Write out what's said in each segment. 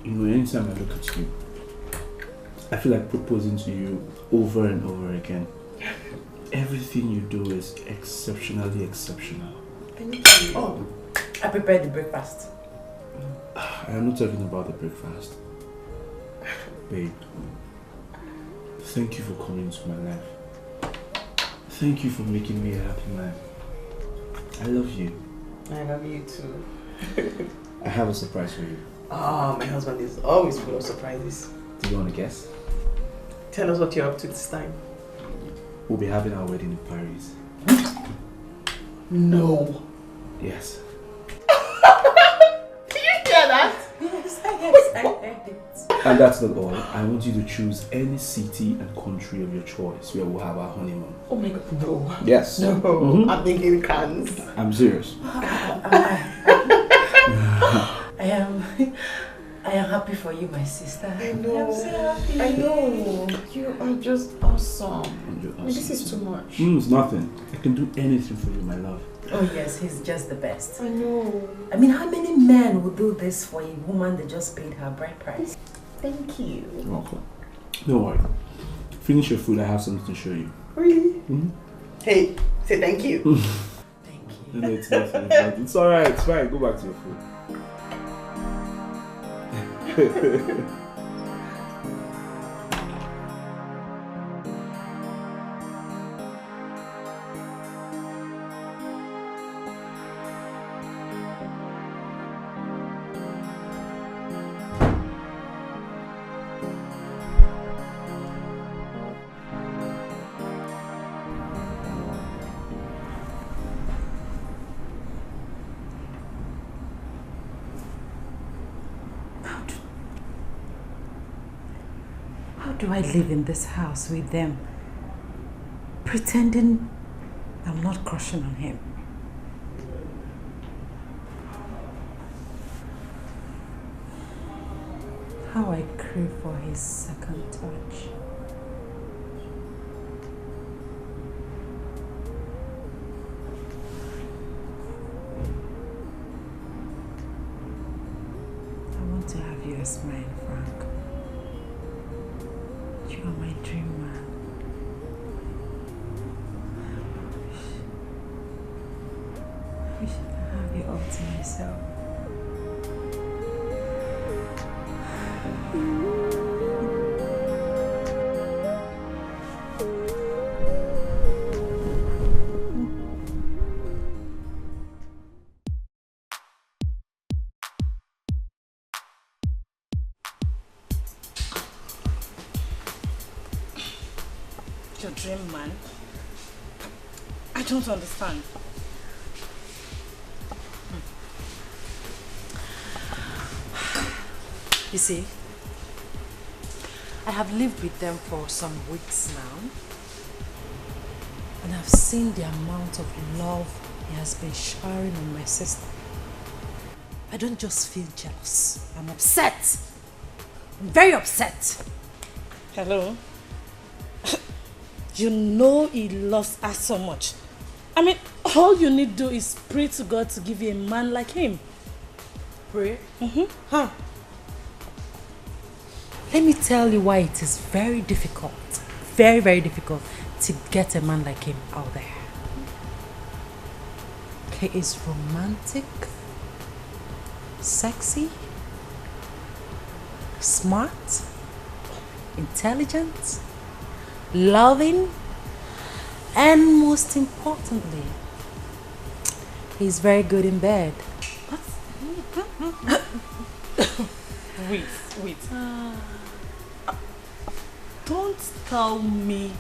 You know, anytime I look at you, I feel like proposing to you over and over again. Everything you do is exceptionally exceptional. Thank you. Oh, I prepared the breakfast. I am not talking about the breakfast. Babe, thank you for coming into my life. Thank you for making me a happy man. I love you. I love you too. I have a surprise for you. Oh, my husband is always full of surprises. Do you want to guess? Tell us what you're up to this time. We'll be having our wedding in Paris. No. Yes. Did you hear that? Yes, I heard it. And that's not all. I want you to choose any city and country of your choice where we'll have our honeymoon. Oh my God, no. Yes. No. I'm thinking Cannes. I'm serious. I am happy for you, my sister. I know. I'm so happy. I know. You are just awesome. You're awesome. This is too much. It's nothing. I can do anything for you, my love. Oh yes, he's just the best. I know. I mean, how many men would do this for a woman that just paid her bride price? Thank you. You're welcome. Don't worry. Finish your food. I have something to show you. Really? Hey, say thank you. Thank you. No, it's nothing. It's alright. It's fine. Go back to your food. How do I live in this house with them, pretending I'm not crushing on him? How I crave for his second touch. I want to have you as mine, Frank. You are my dream man. I wish I could have you all to myself. Your dream man? I don't understand. You see, I have lived with them for some weeks now, and I've seen the amount of love he has been showering on my sister. I don't just feel jealous, I'm upset. I'm very upset. Hello? You know he loves us so much. I mean, all you need to do is pray to God to give you a man like him. Pray? Huh? Let me tell you why it is very difficult, very, very difficult to get a man like him out there. He is romantic, sexy, smart, intelligent, loving, and most importantly, he's very good in bed. Wait. Don't tell me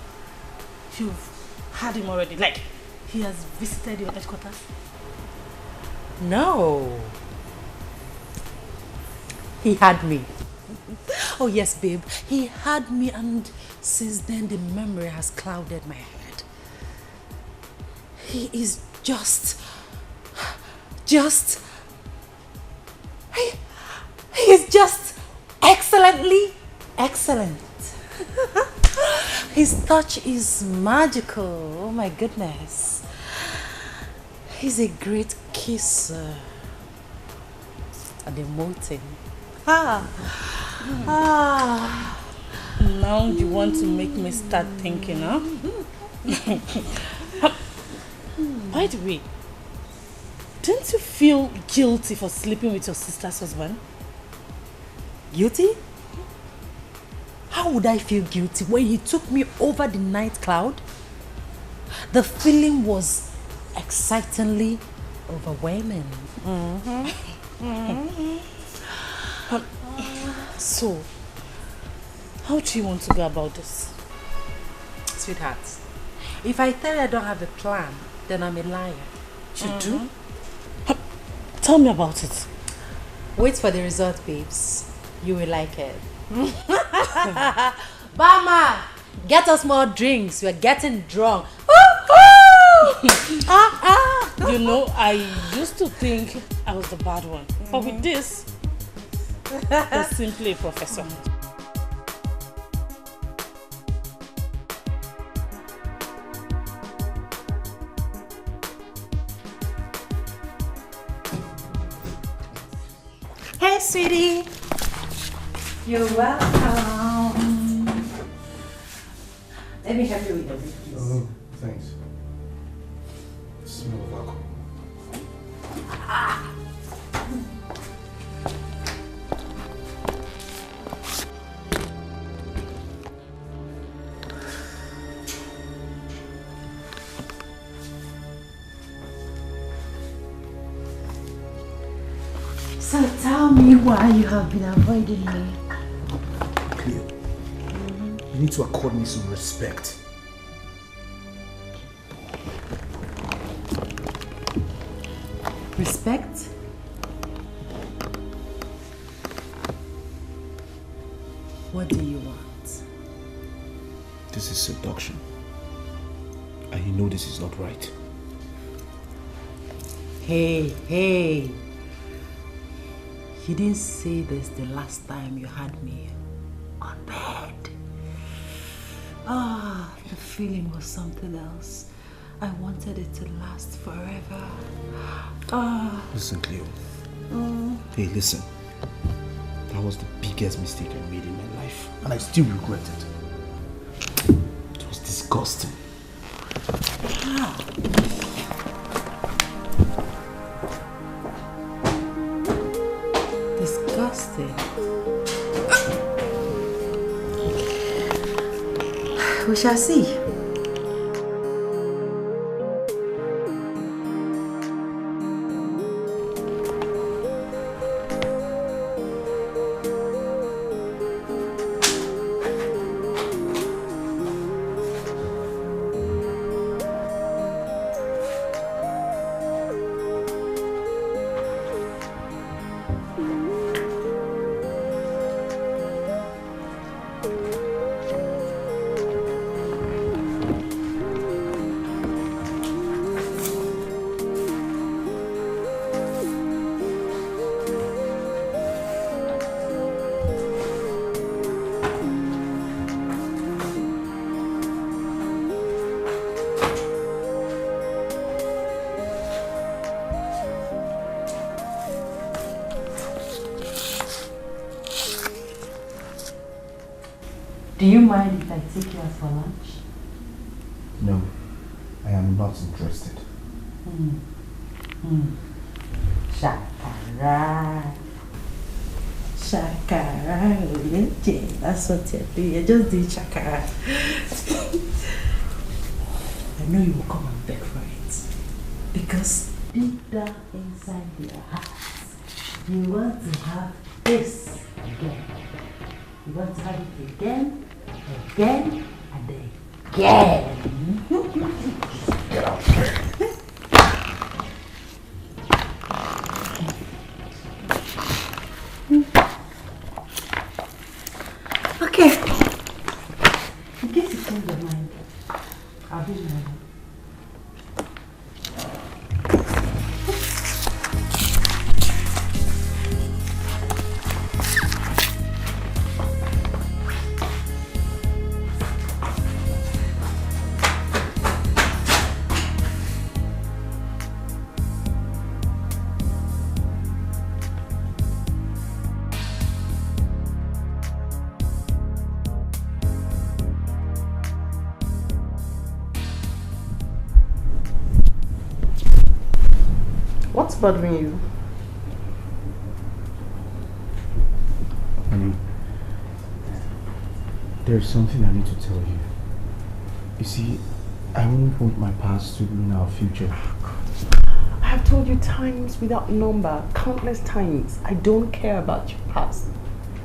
you've had him already. Like, he has visited your headquarters? No. He had me. Oh yes, babe. He had me, and since then the memory has clouded my head. He is just... He is just excellently excellent. His touch is magical. Oh my goodness. He's a great kisser and emoting. Now you want to make me start thinking, huh? By the way, don't you feel guilty for sleeping with your sister's husband? Guilty? How would I feel guilty when he took me over the night cloud? The feeling was excitingly overwhelming. So, how do you want to go about this? Sweetheart, if I tell you I don't have a plan, then I'm a liar. You do? Tell me about it. Wait for the result, babes. You will like it. Bama, get us more drinks. We're getting drunk. You know, I used to think I was the bad one. But with this, I'm simply a professor. Hey, sweetie. You're welcome. Let me help you with your drink, please. Oh, thanks. Smell of alcohol. So tell me why you have been avoiding me. Cleo, you need to accord me some respect. Respect? What do you want? This is seduction. And you know this is not right. Hey. You didn't say this the last time you had me on bed. The feeling was something else. I wanted it to last forever. Listen, Cleo. Hey, listen. That was the biggest mistake I made in my life. And I still regret it. It was disgusting. Disgusting. We shall see. Do you mind if I take you out for lunch? No, I am not interested. Shakara. That's what you're doing. You're just doing shakara. I know you will come and beg for it. Because deep down inside your heart, you want to have this again. You want to have it again, and again. Get out here. Okay. In case you change your mind, I'll do my What's bothering you? Honey, there's something I need to tell you. You see, I won't want my past to ruin our future. I have told you times without number, countless times, I don't care about your past.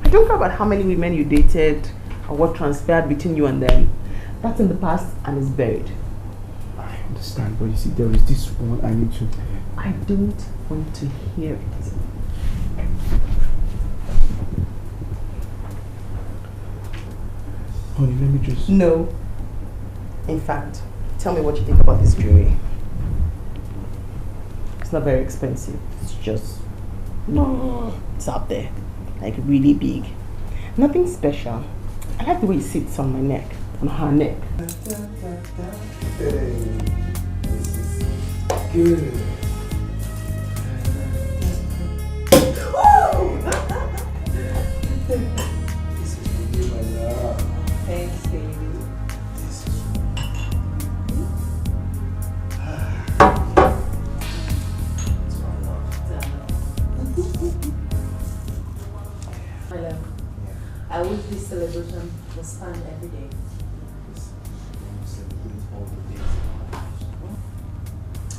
I don't care about how many women you dated or what transpired between you and them. That's in the past and is buried. I understand, but you see, there is this one I need to... I don't want to hear it. Honey, let me just... No. In fact, tell me what you think about this jewelry. It's not very expensive. It's just... it's up there. Like really big. Nothing special. I like the way it sits on my neck. On her neck. Hey, this is good. This is for you, my love. Thanks, baby. This is My love, I wish this celebration was fun every day.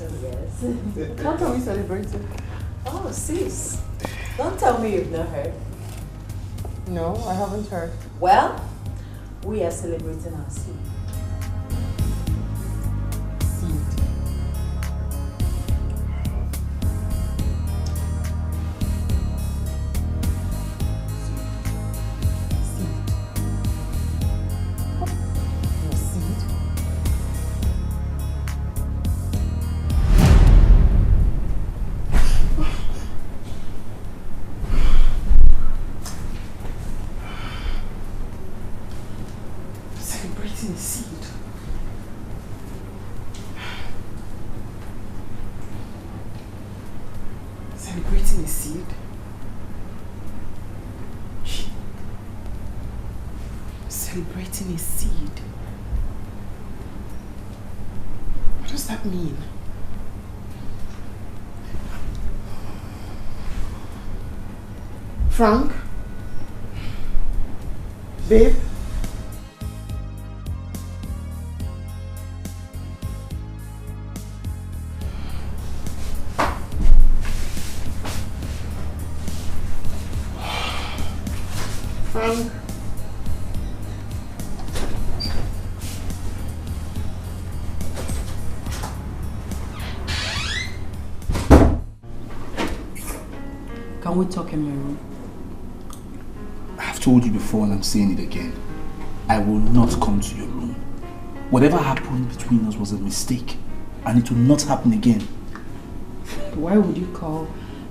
Oh, yes. What are we celebrating? Oh, sis. Don't tell me you've not heard. No, I haven't heard. Well, we are celebrating our seed. Seed. Celebrating a seed. Celebrating a seed? Celebrating a seed? What does that mean? Frank? Babe? Frank? Can we talk in my room? I've told you before and I'm saying it again. I will not come to your room. Whatever happened between us was a mistake and it will not happen again. Why would you call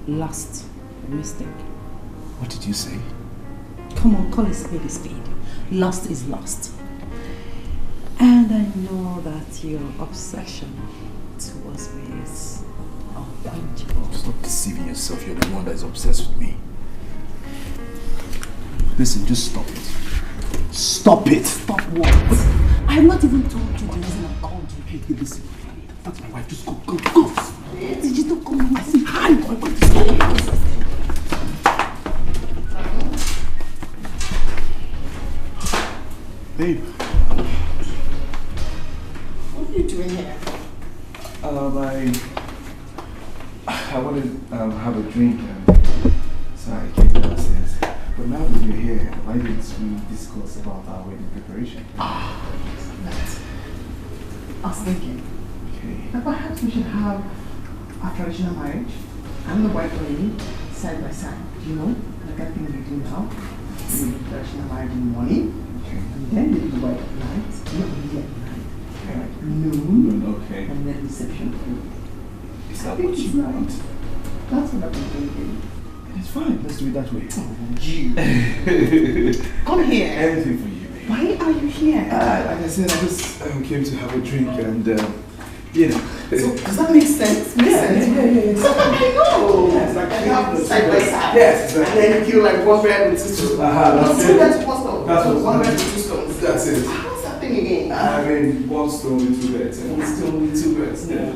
last a mistake? What did you say? Come on, call a spade a spade. Last is lost. And I know that your obsession towards me is unquenchable. Stop deceiving yourself. You're the one that is obsessed with me. Listen, just stop it. Stop it! Stop what? I have not even told you the reason I called you. Hey, listen. That's my wife. Just go, go, go. Did you not come and say hi? Babe. What are you doing here? I wanted to have a drink, so I came downstairs. But now that you're here, why didn't we discuss about our wedding preparation? I was thinking Okay. that perhaps we should have our traditional marriage and the white wedding side by side. You know, like that thing we do now. We do traditional marriage in the morning, Okay. and then we do the white at night, not really at night, like noon, Okay. and then reception. Is I that think what it's you right. want? That's what I've been thinking. It's fine. Let's do it that way. You. Come here. Anything for you, babe. Why are you here? Like I said, I just came to have a drink and, you know. So, does that make sense? Makes sense? Yeah. So I know. Yes, like I have side by side. Yes, exactly. And then you kill like one bird with two stones. That's Two it. birds with one stone. That's what- One bird with two stones. That's it. What's that thing again? I mean, one stone with two birds. One stone with two birds. Yeah.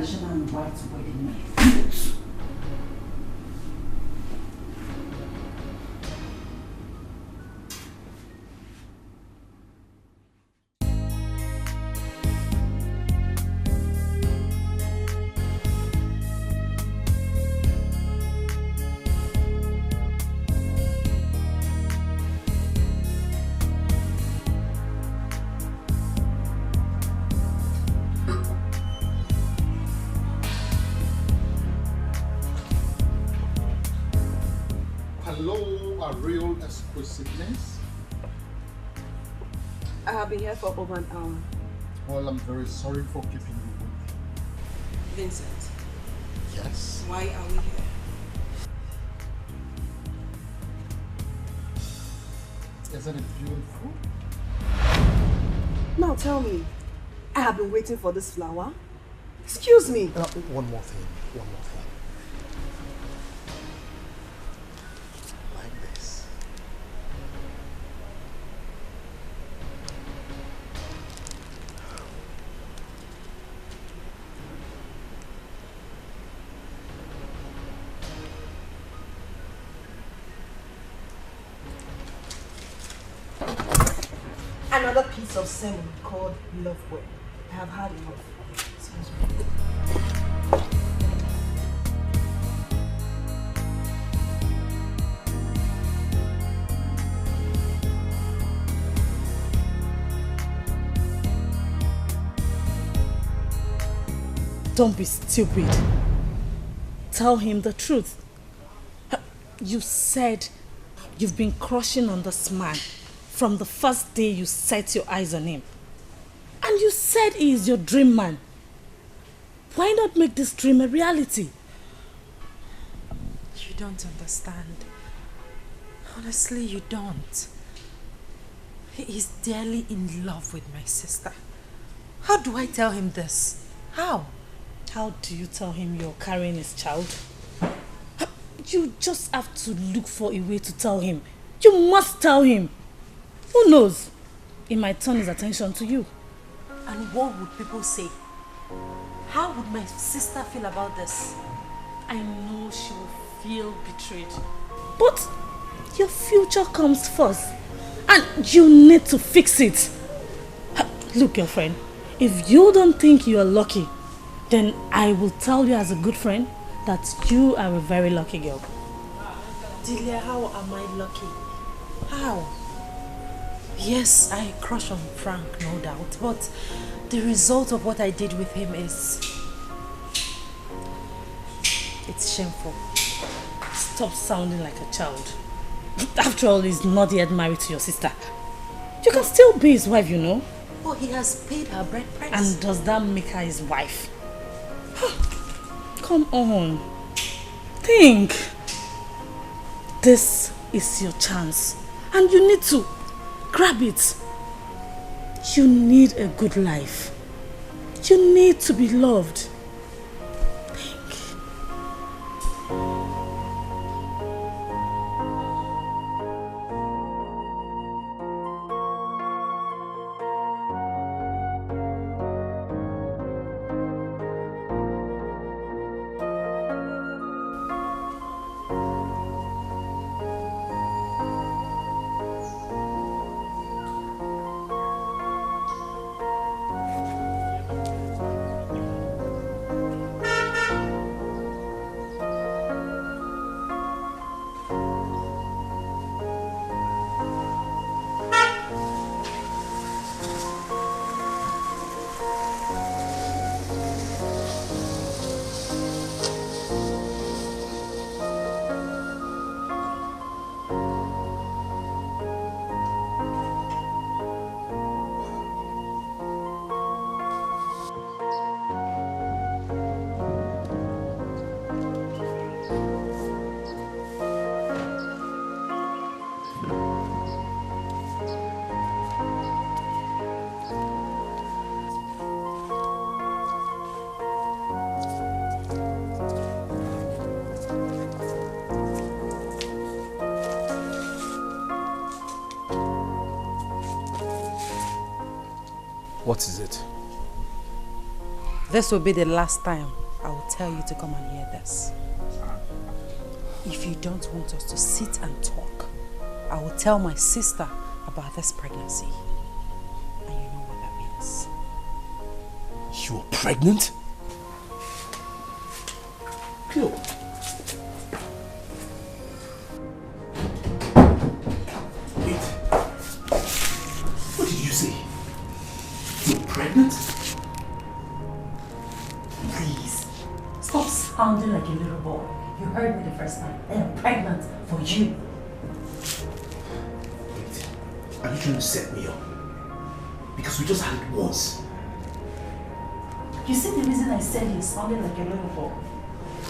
traditional white wedding night. Real exquisiteness. I have been here for over an hour. Well, I'm very sorry for keeping you waiting. Vincent. Yes? Why are we here? Isn't it beautiful? Now tell me, I have been waiting for this flower. Excuse me. One more thing. Another piece of semen called love word. I have had enough. Excuse me. Don't be stupid. Tell him the truth. You said you've been crushing on this man from the first day you set your eyes on him. And you said he is your dream man. Why not make this dream a reality? You don't understand. Honestly, you don't. He is dearly in love with my sister. How do I tell him this? How? How do you tell him you're carrying his child? You just have to look for a way to tell him. You must tell him. Who knows? It might turn his attention to you. And what would people say? How would my sister feel about this? I know she will feel betrayed. But your future comes first. And you need to fix it. Look, girlfriend, if you don't think you are lucky, then I will tell you as a good friend that you are a very lucky girl. Delia, how am I lucky? How? Yes, I crush on Frank, no doubt, but the result of what I did with him is... it's shameful. Stop sounding like a child. After all, he's not yet married to your sister. You can still be his wife, you know. Oh, he has paid her bride price. And does that make her his wife? Come on. Think. This is your chance. And you need to grab it. You need a good life. You need to be loved. What is it? This will be the last time I will tell you to come and hear this. If you don't want us to sit and talk, I will tell my sister about this pregnancy. And you know what that means. You are pregnant? Cleo. Wait. What did you say? You're pregnant? Please, stop sounding like a little boy. You heard me the first time. I am pregnant for you. Wait. Are you trying to set me up? Because we just had it once. You see the reason I said you sounded like a little boy?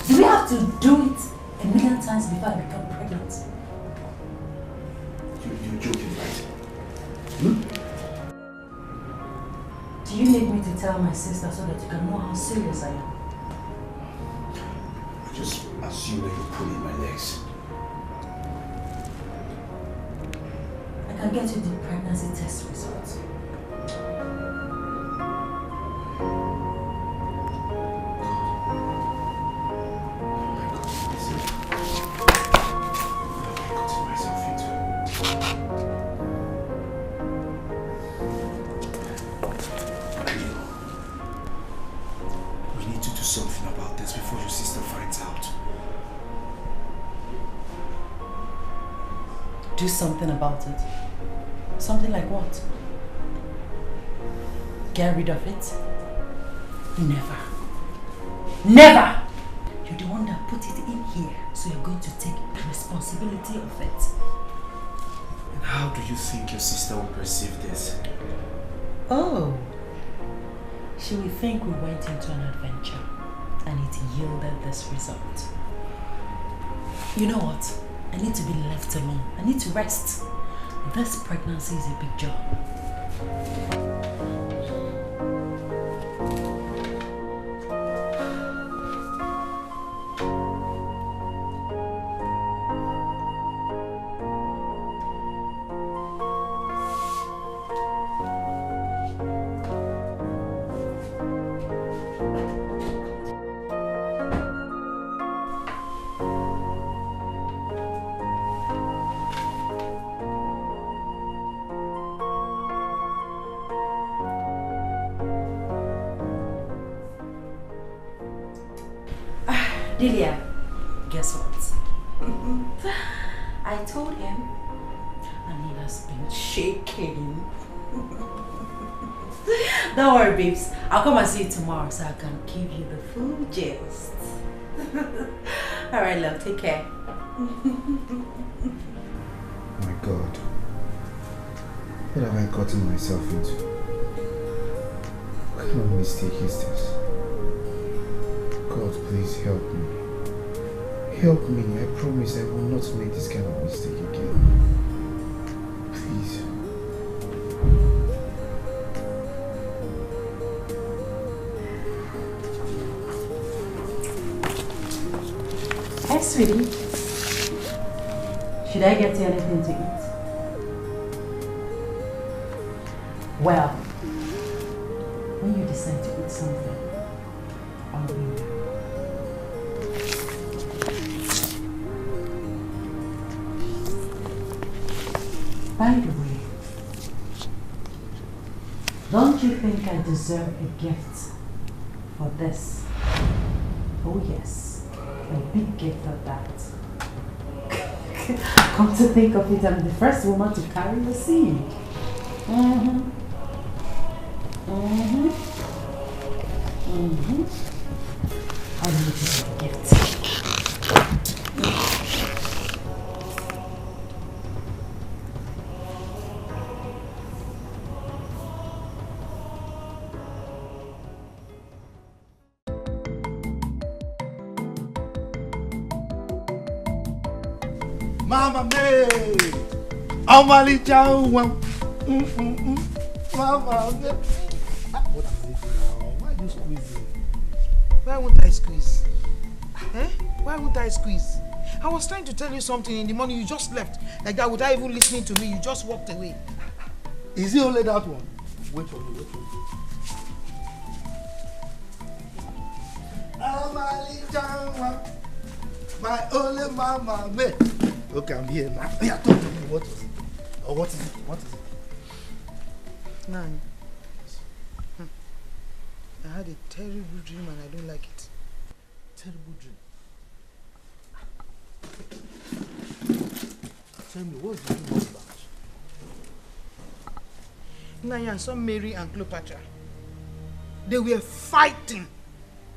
Do we have to do it a million times before I become pregnant? You're joking, right? Hmm? Do you need me to tell my sister so that you can know how serious I am? I just assume that you're pulling my legs. I can get you the pregnancy test results. Do something about it. Something like what? Get rid of it? Never. Never! You're the one that put it in here, so you're going to take the responsibility of it. And how do you think your sister will perceive this? Oh. She will think we went into an adventure and it yielded this result. You know what? I need to be left alone. I need to rest. This pregnancy is a big job. Delia, guess what? I told him and he has been shaking. Don't worry, babes. I'll come and see you tomorrow so I can give you the full gist. Alright, love. Take care. My God. What have I gotten myself into? What kind of mistake is this? God, please help me. Help me. I promise I will not make this kind of mistake again. Please. Hey, sweetie. Should I get you anything to eat? Well, when you decide to eat something, I'll bring you. By the way, don't you think I deserve a gift for this? Oh yes, a big gift of that. Come to think of it, I'm the first woman to carry the seed. I'll make you a gift. Mama me, Amali Chow. Mama me. What is it now? Why are you squeezing? Why won't I squeeze? Eh? Why won't I squeeze? I was trying to tell you something in the morning. You just left like that without even listening to me. You just walked away. Is it only that one? Wait for me, wait for me. My only mama, me. Okay, I'm here now. Yeah, talk to me. What is it? Or what is it? What is it? Nine. I had a terrible dream and I don't like it. Terrible dream. Tell me, what did you know about? Naya and some Mary and Cleopatra. They were fighting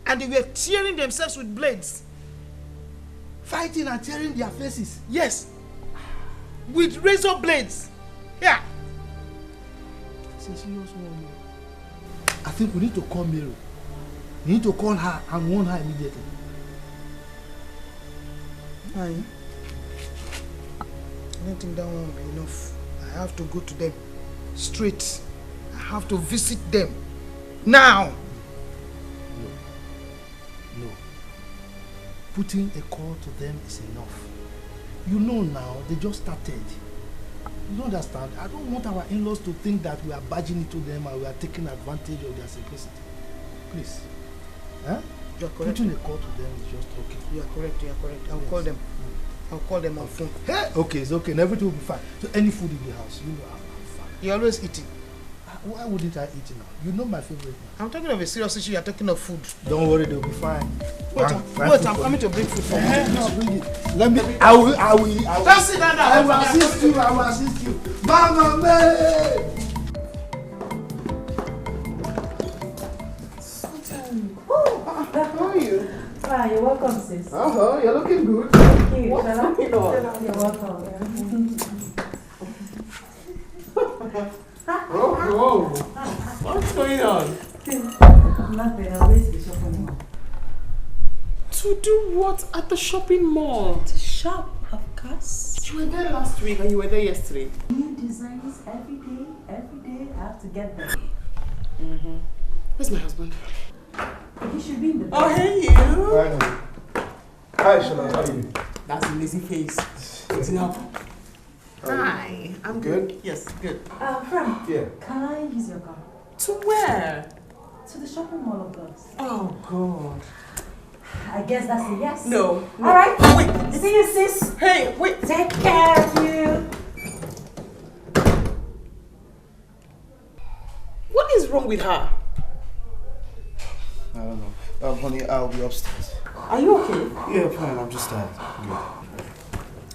and they were tearing themselves with blades. Fighting and tearing their faces. Yes. With razor blades. Yeah. It's a serious one. I think we need to call Mary. We need to call her and warn her immediately. I don't think that one will be enough. I have to go to them straight. I have to visit them now. No. Putting a call to them is enough. You know now, they just started. You understand? I don't want our in-laws to think that we are barging into them and we are taking advantage of their simplicity. Please. Huh? You're correct. Putting a call to them is just okay. You are correct, you are correct. I'll call them. I'll call them on phone. Hey, okay, it's okay. And everything will be fine. So any food in the house, you know I'm fine. You're always eating. Why wouldn't I eat now? You know my favorite now. I'm talking of a serious issue, you're talking of food. Don't worry, they'll be fine. Wait, I'm coming to bring food for you. No, bring it. Let me. I will. Just sit down there. I will assist you. I will assist you. Mama, man. How are you? Ah, you're welcome, sis. Uh-huh, you're looking good. Thank you. What's going on? You're welcome. Whoa. What's going on? Nothing. I'll wait to the shopping mall. To do what at the shopping mall? To shop, of course. You were there last week and you were there yesterday. New designs every day. Every day I have to get them. Where's my husband? He should be in the bed. Oh, hey you. Hi, Shala. How are you? That's a lazy face. What's up? Hi, I'm good. Yes, good. Frank. Yeah. Can I use your car? To where? To the shopping mall, of course. Oh, God. I guess that's a yes. No. All right. Wait. See you, sis. Hey, wait. Take care of you. What is wrong with her? I don't know. Honey, I'll be upstairs. Are you okay? Yeah, fine. I'm just tired. Good.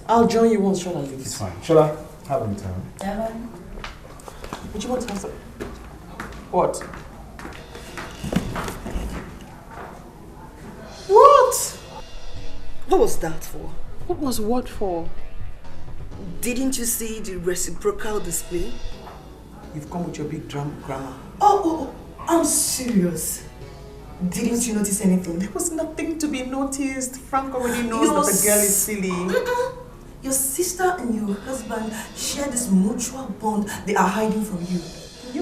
I'll join you once Shola leaves. It's fine. Shola, have a good time. Would you want to have some? What? What? What was that for? What was what for? Didn't you see the reciprocal display? You've come with your big grammar. Oh, I'm serious. Didn't you notice anything? There was nothing to be noticed. Frank already knows that the girl is silly. Your sister and your husband share this mutual bond they are hiding from you.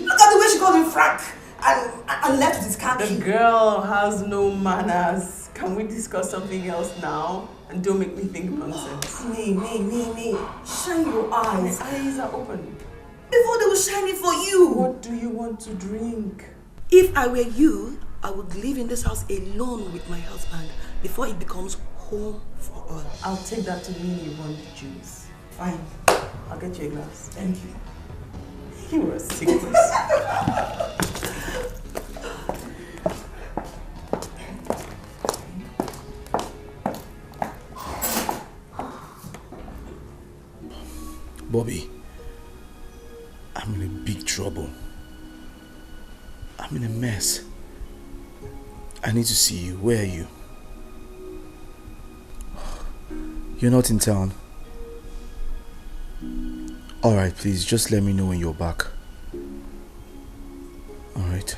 Look at the way she called him Frank and left with his car key. The girl has no manners. Can we discuss something else now? And don't make me think nonsense. Me. Shine your eyes. My eyes are open. Before they were shining for you. What do you want to drink? If I were you, I would live in this house alone with my husband before it becomes home for all. I'll take that to mean you want the juice. Fine. I'll get you a glass. Thank you. You were a sickness. Bobby, I'm in a big trouble. I'm in a mess. I need to see you. Where are you? You're not in town. Alright, please, just let me know when you're back. Alright.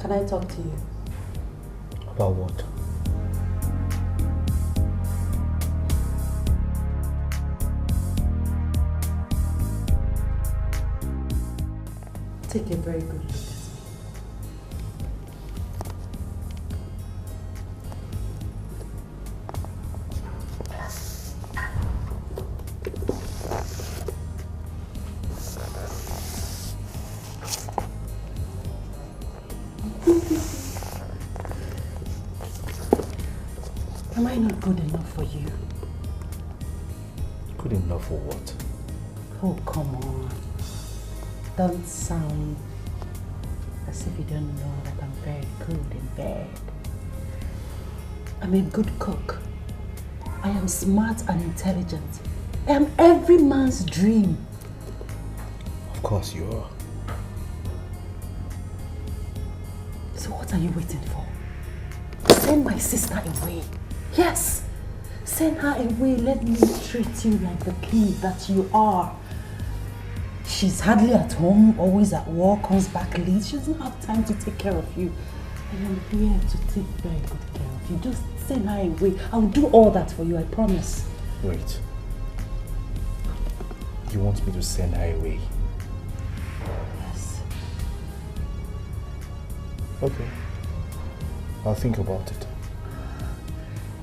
Can I talk to you? About what? Take a very good look at me. Am I not good enough for you? Good enough for what? Oh, come on. Don't sound as if you don't know that I'm very good in bed. I'm a good cook. I am smart and intelligent. I am every man's dream. Of course you are. So what are you waiting for? Send my sister away. Yes, send her away. Let me treat you like the king that you are. She's hardly at home, always at work, comes back late. She doesn't have time to take care of you. I am here to take very good care of you. Just send her away. I'll do all that for you, I promise. Wait. You want me to send her away? Yes. Okay. I'll think about it.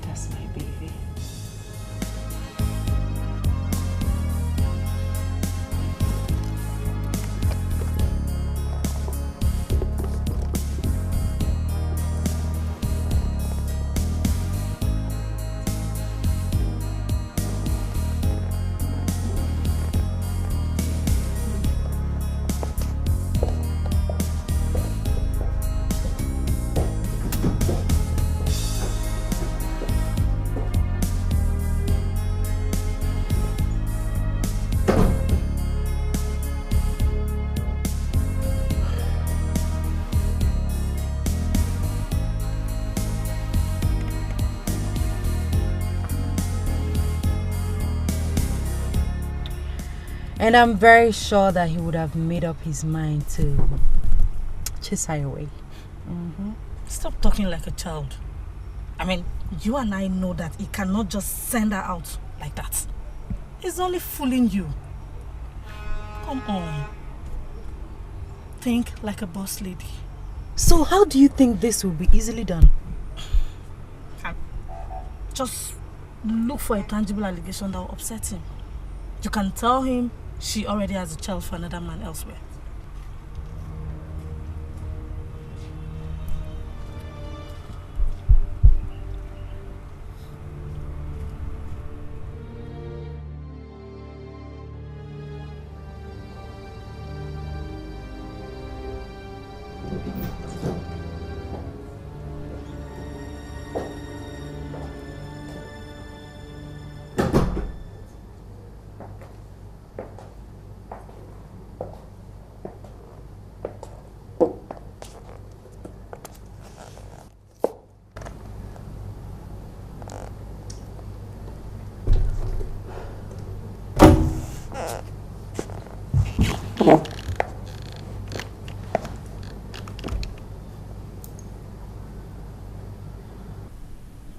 That's my baby. And I'm very sure that he would have made up his mind to chase her away. Stop talking like a child. I mean, you and I know that he cannot just send her out like that. He's only fooling you. Come on. Think like a boss lady. So how do you think this will be easily done? Just look for a tangible allegation that will upset him. You can tell him she already has a child for another man elsewhere.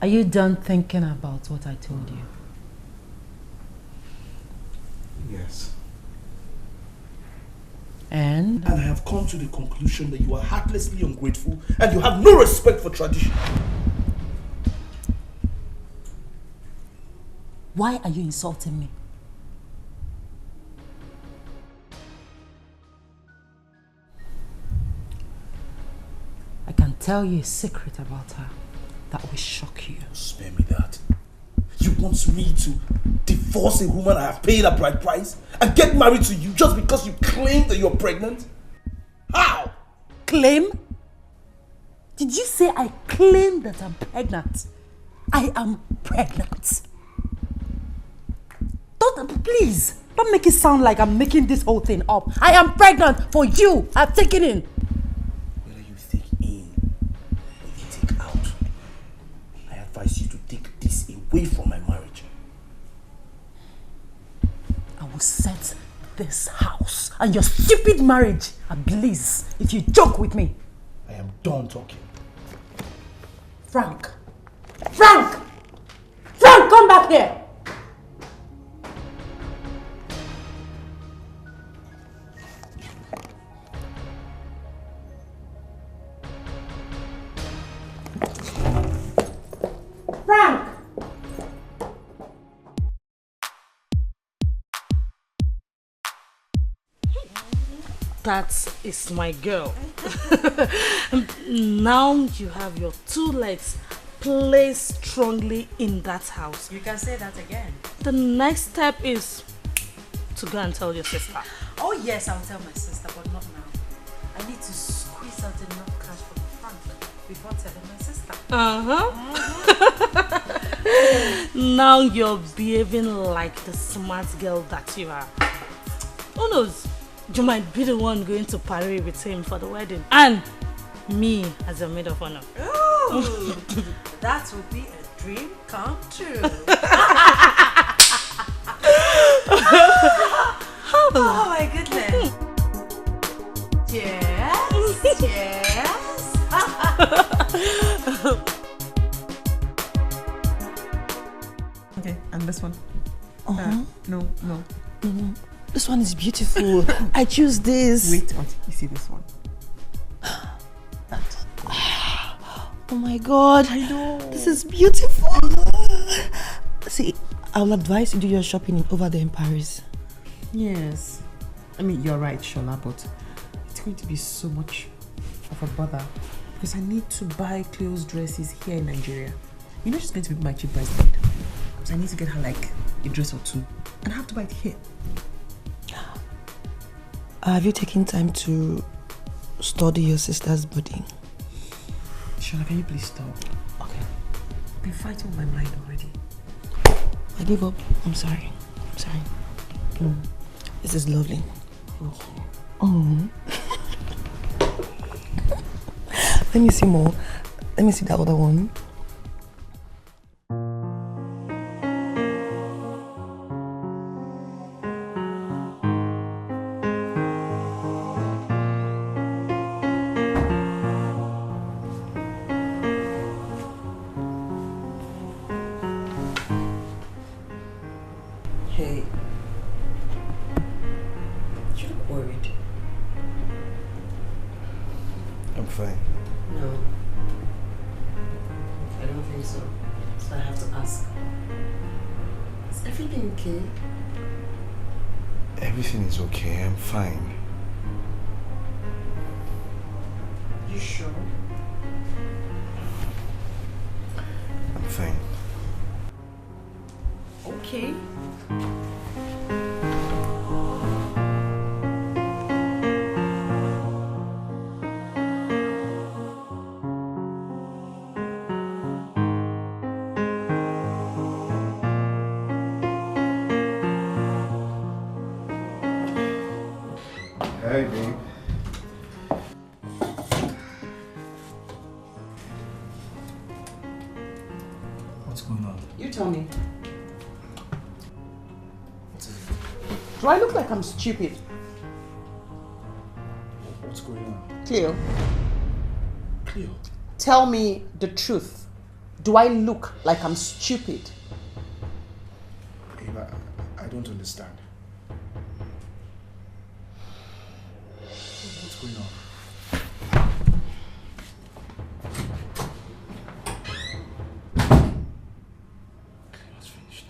Are you done thinking about what I told you? Yes. And I have come to the conclusion that you are heartlessly ungrateful and you have no respect for tradition. why are you insulting me? I can tell you a secret about her that will shock you. Spare me that. You want me to divorce a woman I have paid a bride price and get married to you just because you claim that you're pregnant? How? Claim? Did you say I claim that I'm pregnant? I am pregnant. Please, don't make it sound like I'm making this whole thing up. I am pregnant for you. I've taken in. Whether you take in or you take out, I advise you to take this away from my marriage. I will set this house and your stupid marriage ablaze if you joke with me. I am done talking. Frank! Frank! Frank, come back here! Frank! That is my girl. Now you have your 2 legs placed strongly in that house. You can say that again. The next step is to go and tell your sister. Oh yes, I'll tell my sister, but not now. I need to squeeze out enough cash from Frank before telling my sister. Now you're behaving like the smart girl that you are. Who knows? You might be the one going to party with him for the wedding. And me as a maid of honor. Ooh, that would be a dream come true. Oh my goodness. Yes, yes. Okay, and this one? No. This one is beautiful. I choose this. Wait until you see this one. That. Oh my god. I know. This is beautiful. See, I will advise you do your shopping over there in Paris. Yes. I mean, you're right, Shola, but it's going to be so much of a bother because I need to buy Cleo's dresses here in Nigeria. You know she's going to be my cheap bridesmaid. So I need to get her like a dress or 2 and I have to buy it here. Have you taken time to study your sister's body? Shola, can you please stop? Okay. I've been fighting with my mind already. I give up. I'm sorry. This is lovely. Thank you. Oh. Let me see more. Let me see that other one. Hey. You look worried. I'm fine. No. I don't think so. So I have to ask. Is everything okay? Everything is okay. I'm fine. You sure? I'm fine. Okay. Hey, babe. What's going on? You tell me. Do I look like I'm stupid? What's going on? Cleo, Cleo. tell me the truth. Do I look like I'm stupid? Babe, I don't understand. What's going on? Cleo's finished.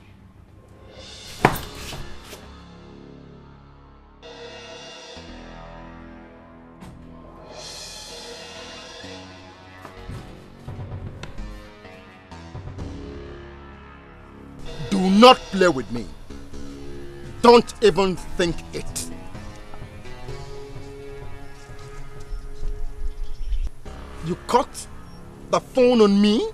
Do not play with me. Don't even think it. You caught the phone on me?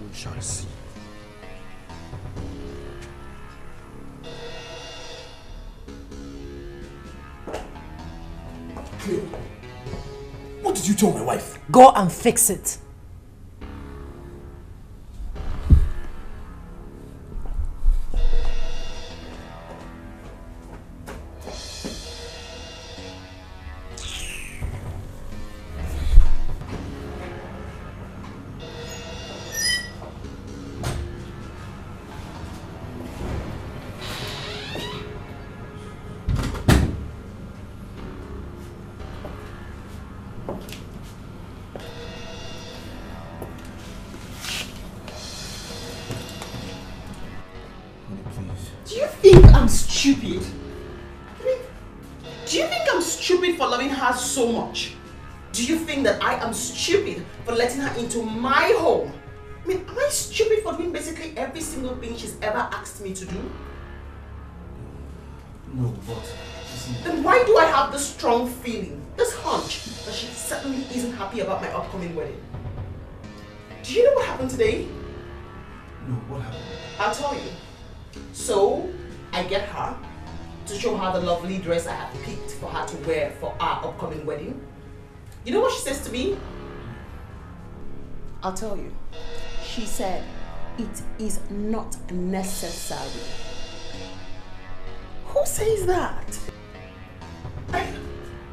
We shall see. Cleo, what did you tell my wife? Go and fix it. think I'm stupid? I mean, do you think I'm stupid for loving her so much? Do you think that I am stupid for letting her into my home? I mean, am I stupid for doing basically every single thing she's ever asked me to do? No, but... Then why do I have this strong feeling, this hunch, that she certainly isn't happy about my upcoming wedding? Do you know what happened today? No, what happened? I'll tell you. So, I get her to show her the lovely dress I have picked for her to wear for our upcoming wedding. You know what she says to me? I'll tell you. She said, it is not necessary. Who says that?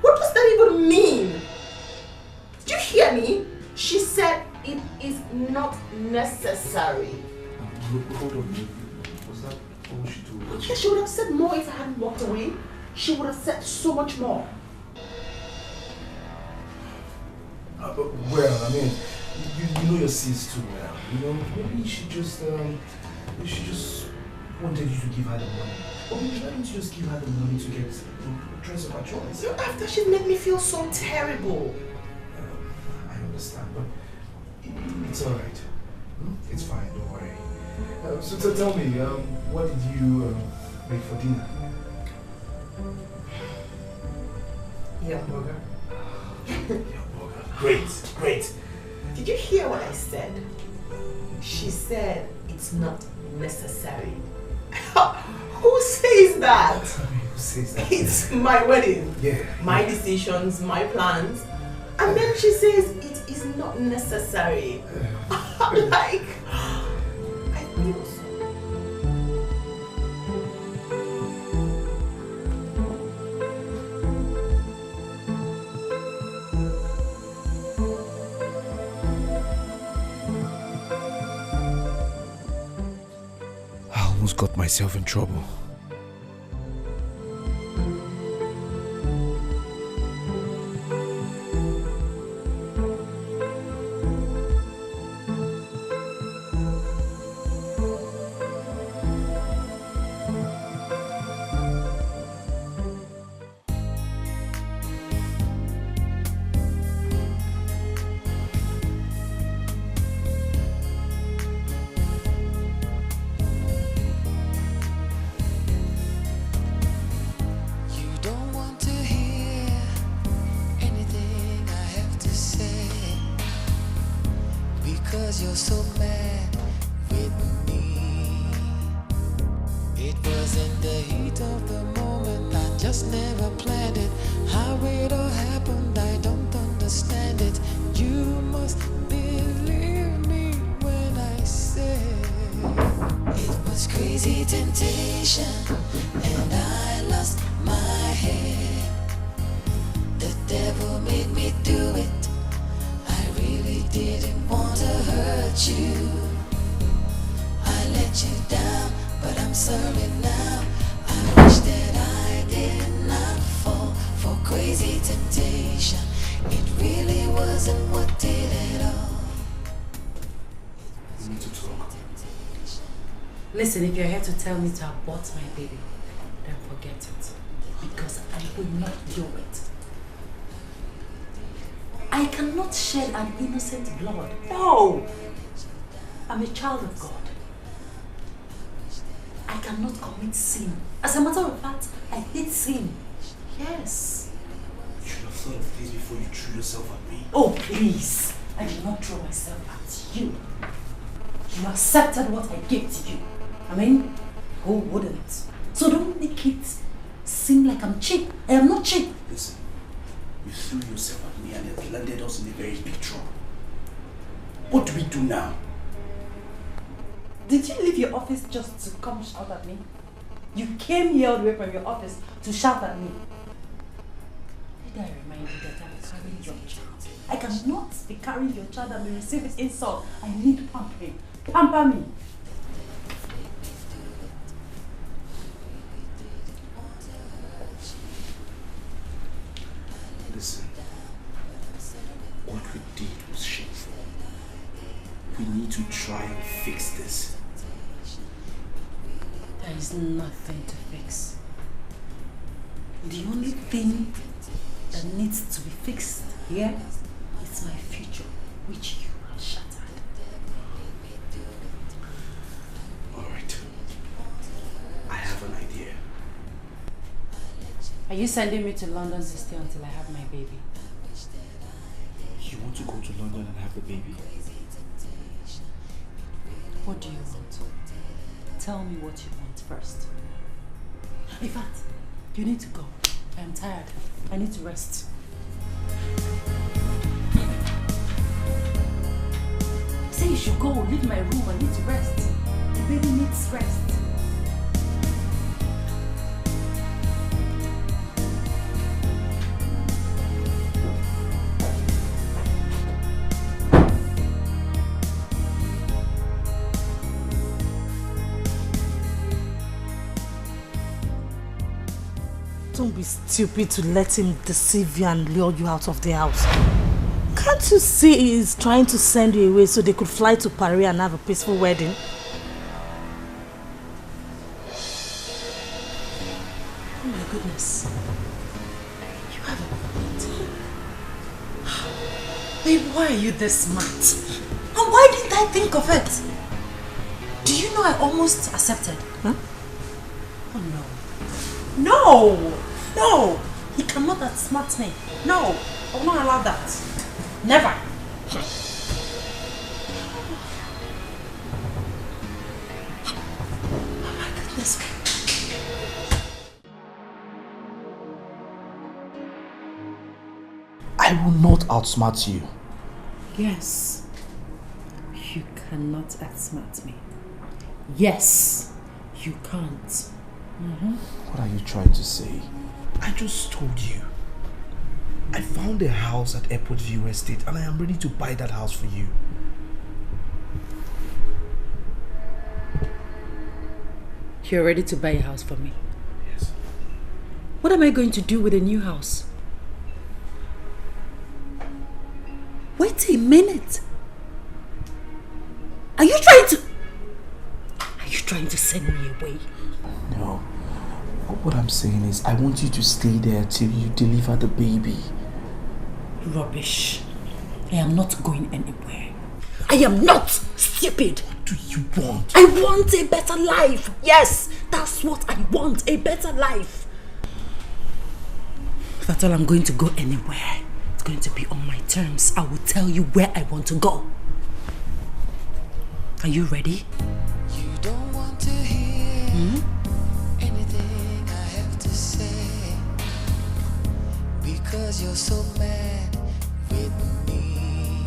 What does that even mean? Did you hear me? She said it is not necessary. Hold on. Was that all she told us? Yeah, she would have said more if I hadn't walked away. She would have said so much more. Well, I mean, you know your sis too well. You know, maybe she just wanted you to give her the money. Or maybe why didn't you just give her the money to get a dress of her choice? After she made me feel so terrible. I understand, but it's alright. It's fine, don't worry. So tell me, what did you make for dinner? Hamburger. Great. Did you hear what I said? She said it's not necessary. Who says that? Who says that? It's my wedding. Yeah. My decisions, my plans. And then she says it is not necessary. Like, I feel so. I almost got myself in trouble. Listen, if you're here to tell me to abort my baby, then forget it. Because I will not do it. I cannot shed an innocent blood. No! I'm a child of God. I cannot commit sin. As a matter of fact, I hate sin. Yes. You should have thought of this before you threw yourself at me. Oh, please. I did not throw myself at you. You accepted what I gave to you. I mean, who wouldn't? So don't make it seem like I'm cheap. I am not cheap. Listen, you threw yourself at me and it landed us in a very big trouble. What do we do now? Did you leave your office just to come shout at me? You came here all the way from your office to shout at me. Did I remind you that I'm carrying your child? I cannot be carrying your child and be receiving insult. I need pampering. Pamper me. Listen, what we did was shameful. We need to try and fix this. I There is nothing to fix. The only thing that needs to be fixed here is my future, which you have shattered. Alright. I have an idea. Are you sending me to London to stay until I have my baby? You want to go to London and have the baby? What do you want? Tell me what you want first. In fact, you need to go. I am tired. I need to rest. Say you should go. Leave my room. I need to rest. The baby needs rest. Don't be stupid to let him deceive you and lure you out of the house. Can't you see he's trying to send you away so they could fly to Paris and have a peaceful wedding? Oh my goodness. You have a point. Babe, why are you this smart? And why didn't I think of it? Do you know I almost accepted? Huh? Oh no. No! No! He cannot outsmart me. No! I will not allow that. Never! Oh my goodness. I will not outsmart you. Yes. You cannot outsmart me. Yes. You can't. What are you trying to say? I just told you. I found a house at Airport View Estate and I am ready to buy that house for you. You're ready to buy a house for me? Yes. What am I going to do with a new house? Wait a minute. Are you trying to send me away? No. What I'm saying is, I want you to stay there till you deliver the baby. Rubbish. I am not going anywhere. I am not stupid. What do you want? I want a better life. Yes, that's what I want. A better life. If at all I'm going to go anywhere, it's going to be on my terms. I will tell you where I want to go. Are you ready? You don't want to hear anything I have to say, because you're so mad with me.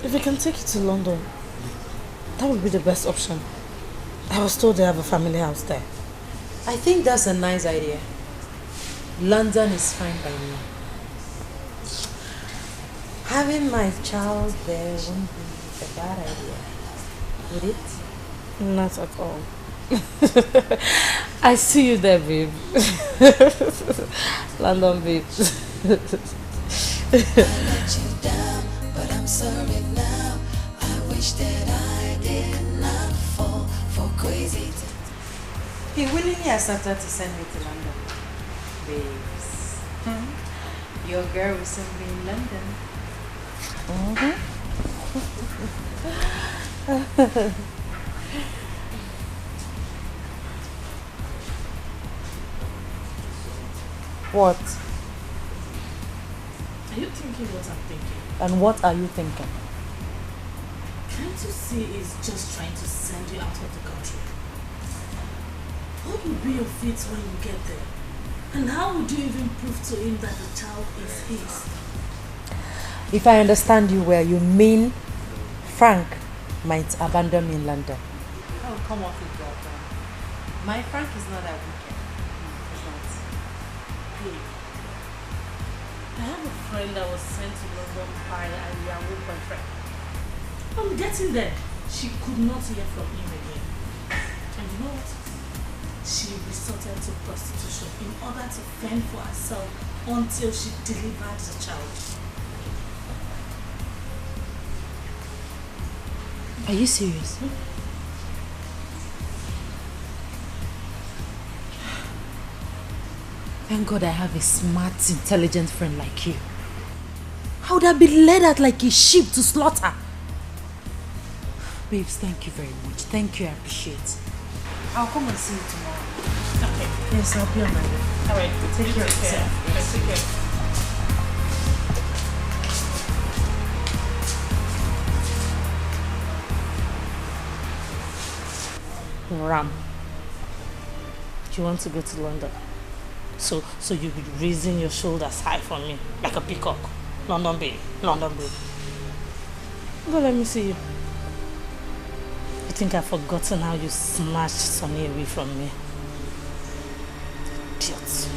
If we can take you to London, that would be the best option. I was told they have a family house there. I think that's a nice idea. London is fine by me. Having my child there won't be a bad idea, would it? Not at all. I see you there, babe. London, babe. I let you down, but I'm sorry now. I wish that I did not fall for crazy. He willingly accepted to send me to London. Babes. Your girl will soon be in London. What? Are you thinking what I'm thinking? And what are you thinking? Can't you see he's just trying to send you out of the country? What will be your fate when you get there? And how would you even prove to him that the child is his? If I understand you well, you mean Frank might abandon me in London. Oh, come off it, girlfriend. My Frank is not that wicked. He's not. Hey, I have a friend that was sent to London by a Yahoo boyfriend. On getting there, she could not hear from him again. And you know what? She resorted to prostitution in order to fend for herself until she delivered the child. Are you serious? Thank God I have a smart, intelligent friend like you. How would I be led out like a sheep to slaughter? Babes, thank you very much. Thank you, I appreciate it. I'll come and see you tomorrow. Okay. Yes, I'll be on my way. Alright, Take care of yourself. Yes. Take care. Ram, do you want to go to London? So you'll be raising your shoulders high for me, like a peacock. London babe, London babe. Go, let me see you. You think I've forgotten how you snatched Sonny away from me? Idiot.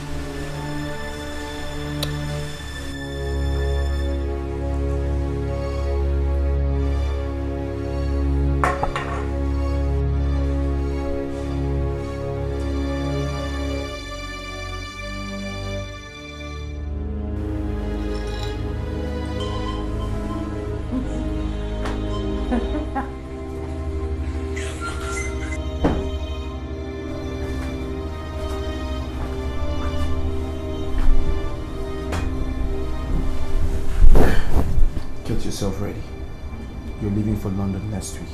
Get yourself ready. You're leaving for London next week.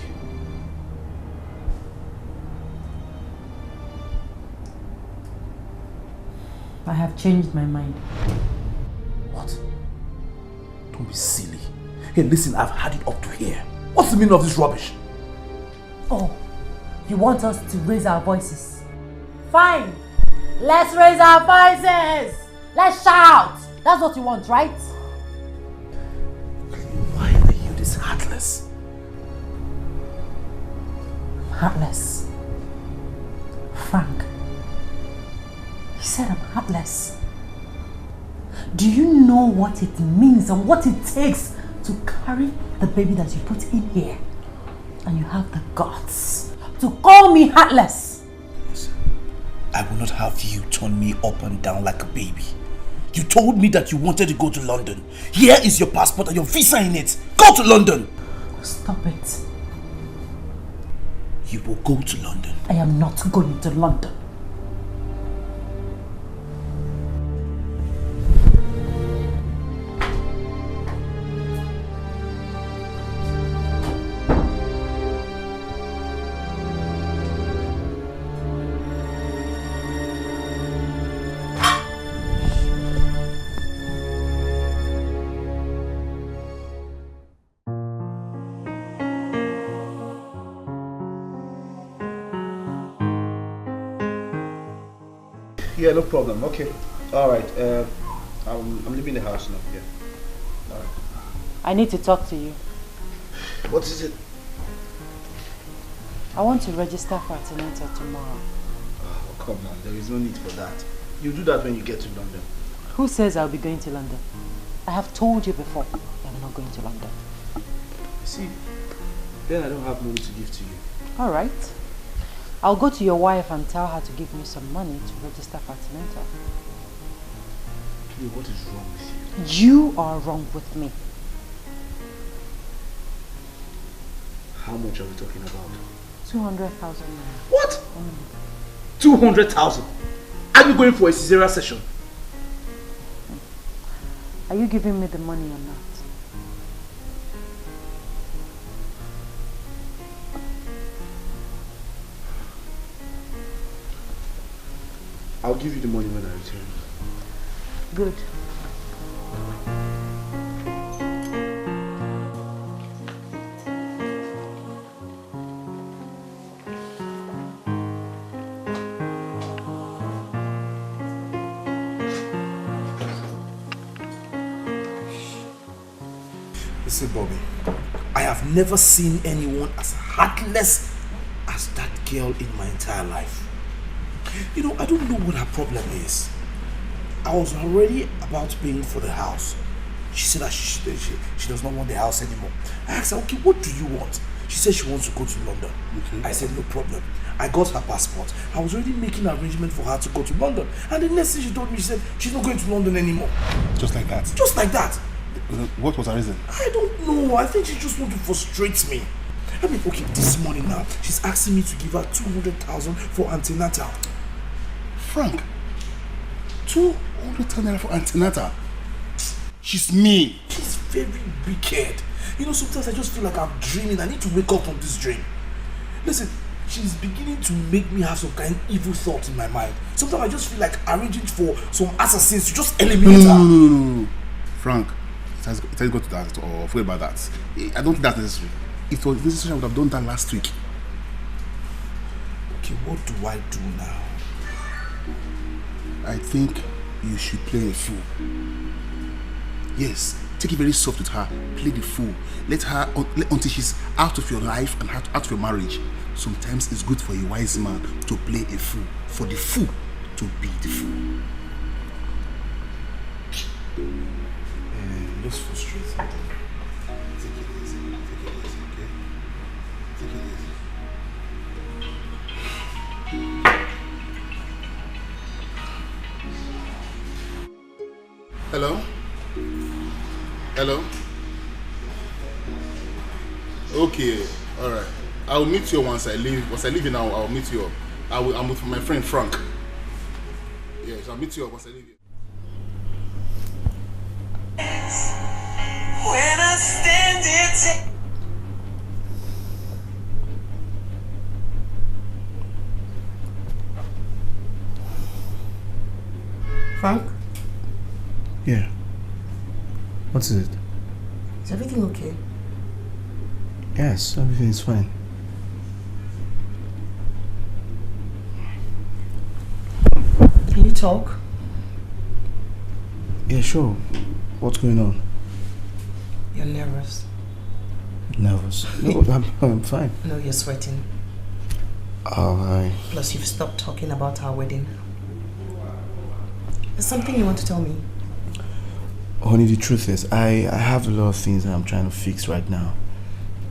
I have changed my mind. What? Don't be silly. Hey, listen, I've had it up to here. What's the meaning of this rubbish? Oh, you want us to raise our voices? Fine. Let's raise our voices. Let's shout. That's what you want, right? Why are you this heartless? Heartless. Frank. He said I'm heartless. Do you know what it means and what it takes to carry the baby that you put in here? And you have the guts to call me heartless. Listen, I will not have you turn me up and down like a baby. You told me that you wanted to go to London. Here is your passport and your visa in it. Go to London. Stop it. You will go to London. I am not going to London. Yeah, no problem. Okay. Alright. I'm leaving the house now. Yeah. Alright. I need to talk to you. What is it? I want to register for antenatal tomorrow. Oh, come on. There is no need for that. You do that when you get to London. Who says I'll be going to London? I have told you before that I'm not going to London. See, then I don't have money to give to you. Alright. I'll go to your wife and tell her to give me some money to register for antenatal. Cleo, what is wrong with you? You are wrong with me. How much are we talking about? 200,000 naira. What? 200,000? Are you going for a cesarean session? Are you giving me the money or not? I'll give you the money when I return. Good. Listen, Bobby, I have never seen anyone as heartless as that girl in my entire life. You know, I don't know what her problem is. I was already about paying for the house. She said that she does not want the house anymore. I asked her, okay, what do you want? She said she wants to go to London. I said, no problem. I got her passport. I was already making an arrangement for her to go to London. And the next thing she told me, she said she's not going to London anymore. Just like that? Just like that. What was her reason? I don't know. I think she just wants to frustrate me. I mean, okay, this morning now, she's asking me to give her 200,000 for antenatal. Frank, 200 naira for antenatal. She's mean. She's very wicked. You know, sometimes I just feel like I'm dreaming. I need to wake up from this dream. Listen, she's beginning to make me have some kind of evil thoughts in my mind. Sometimes I just feel like arranging for some assassins to just eliminate her. No. Frank, it has got to that or forget about that. I don't think that's necessary. If it was necessary, I would have done that last week. Okay, what do I do now? I think you should play a fool. Yes, take it very soft with her. Play the fool. Let her until she's out of your life and out of your marriage. Sometimes it's good for a wise man to play a fool. For the fool to be the fool. Just frustrated. Take it easy, okay? Take it easy. Hello? Hello? Okay, alright. I'll meet you once I leave. Once I leave now, I'll meet you up. I'm with my friend Frank. Yes, I'll meet you up once I leave here. When I stand here, Frank? Yeah. What is it? Is everything okay? Yes, everything is fine. Can you talk? Yeah, sure. What's going on? You're nervous. Nervous? No, I'm fine. No, you're sweating. Alright. Plus, you've stopped talking about our wedding. There's something you want to tell me? Honey, the truth is, I have a lot of things that I'm trying to fix right now.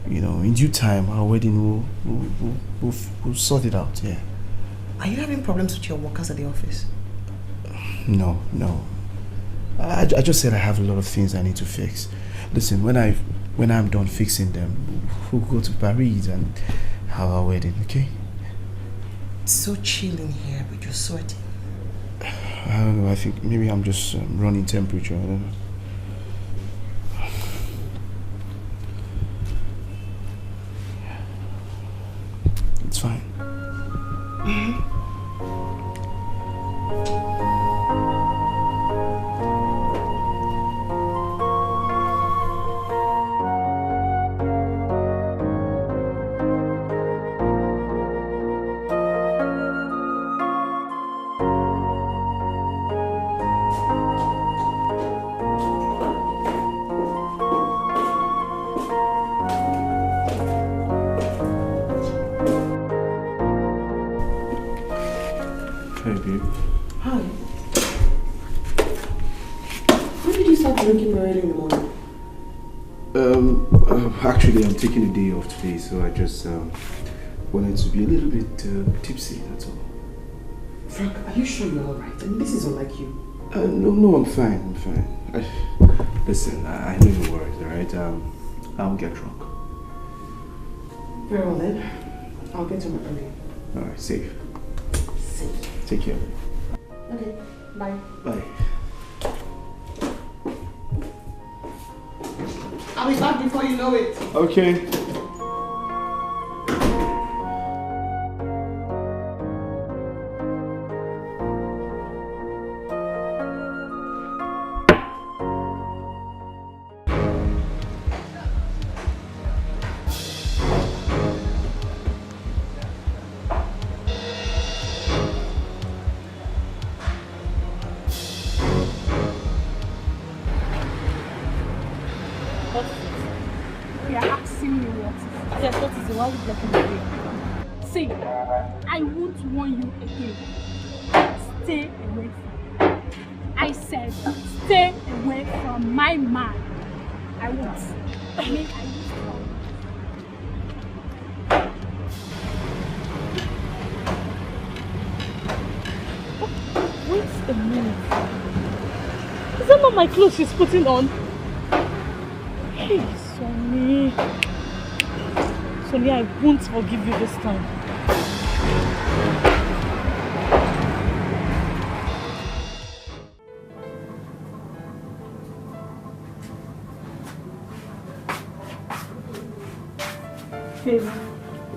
You know, in due time, our wedding we'll sort it out, yeah. Are you having problems with your workers at the office? No. I just said I have a lot of things I need to fix. Listen, when I'm done fixing them, we'll go to Paris and have our wedding, okay? It's so chill in here, but you're sweating. I don't know, I think maybe I'm just running temperature, I don't know. It's fine. Actually, I'm taking a day off today, so I just wanted to be a little bit tipsy, that's all. Frank, are you sure you're alright? I mean, this is unlike you. No, I'm fine, listen, I know you're worried, alright? I won't get drunk. Very well then. I'll get to my early. Alright, safe. Safe. Take care. Okay, bye. Bye. I'll be back before you know it. Okay. See, I won't warn you again. Stay away from me. I said, stay away from my man. I won't. I mean, I won't. Wait a minute. Is that not my clothes she's putting on? Hey, Sonny. Sonny, I won't forgive you this time. Favor.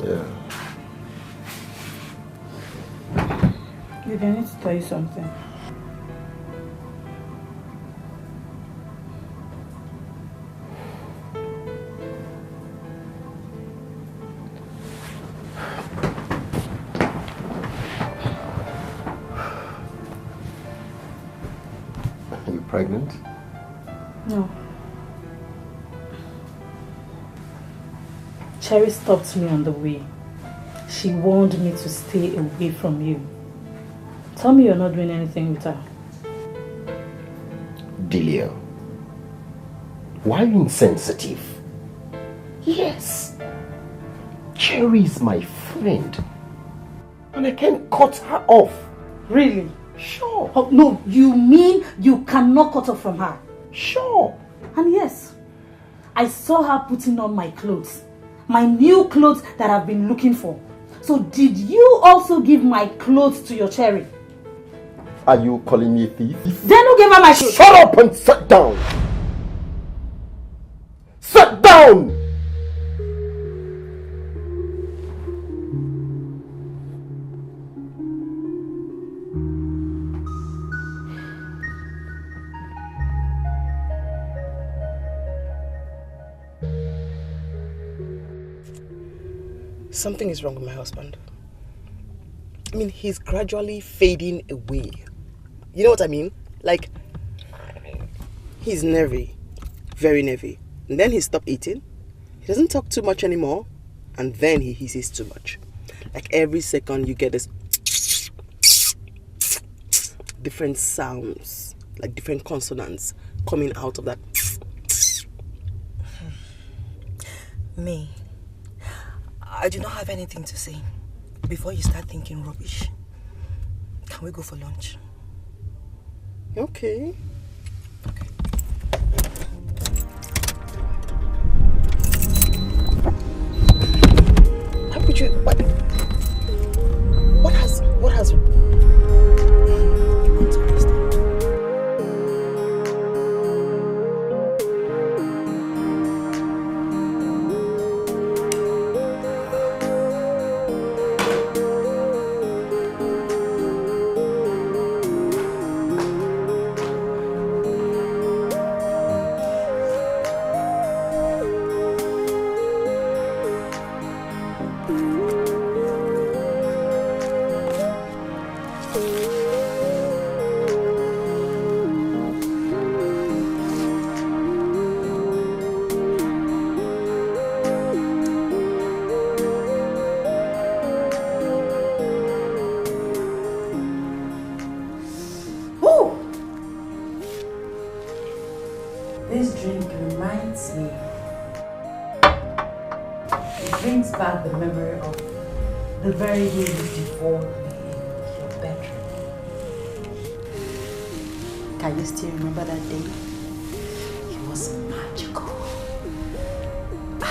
Yeah. Baby, I need to tell you something. Are you pregnant? No. Cherry stopped me on the way. She warned me to stay away from you. Tell me you're not doing anything with her. Delia, why are you insensitive? Yes. Cherry is my friend. And I can't cut her off. Really? Sure. Oh, no, you mean you cannot cut off from her? Sure. And yes, I saw her putting on my clothes. My new clothes that I've been looking for. So did you also give my clothes to your Cherry? Are you calling me a thief? Then who gave her my clothes? Shut up and sit down! Sit down! Something is wrong with my husband. I mean, he's gradually fading away. You know what I mean? Like, he's nervy. Very nervy. And then he stopped eating. He doesn't talk too much anymore. And then he hisses too much. Like every second you get this different sounds, like different consonants coming out of that. Me, I do not have anything to say before you start thinking rubbish. Can we go for lunch? Okay. How could you? What has? This drink reminds me. It brings back the memory of the very day you devoured me in your bedroom. Can you still remember that day? It was magical. I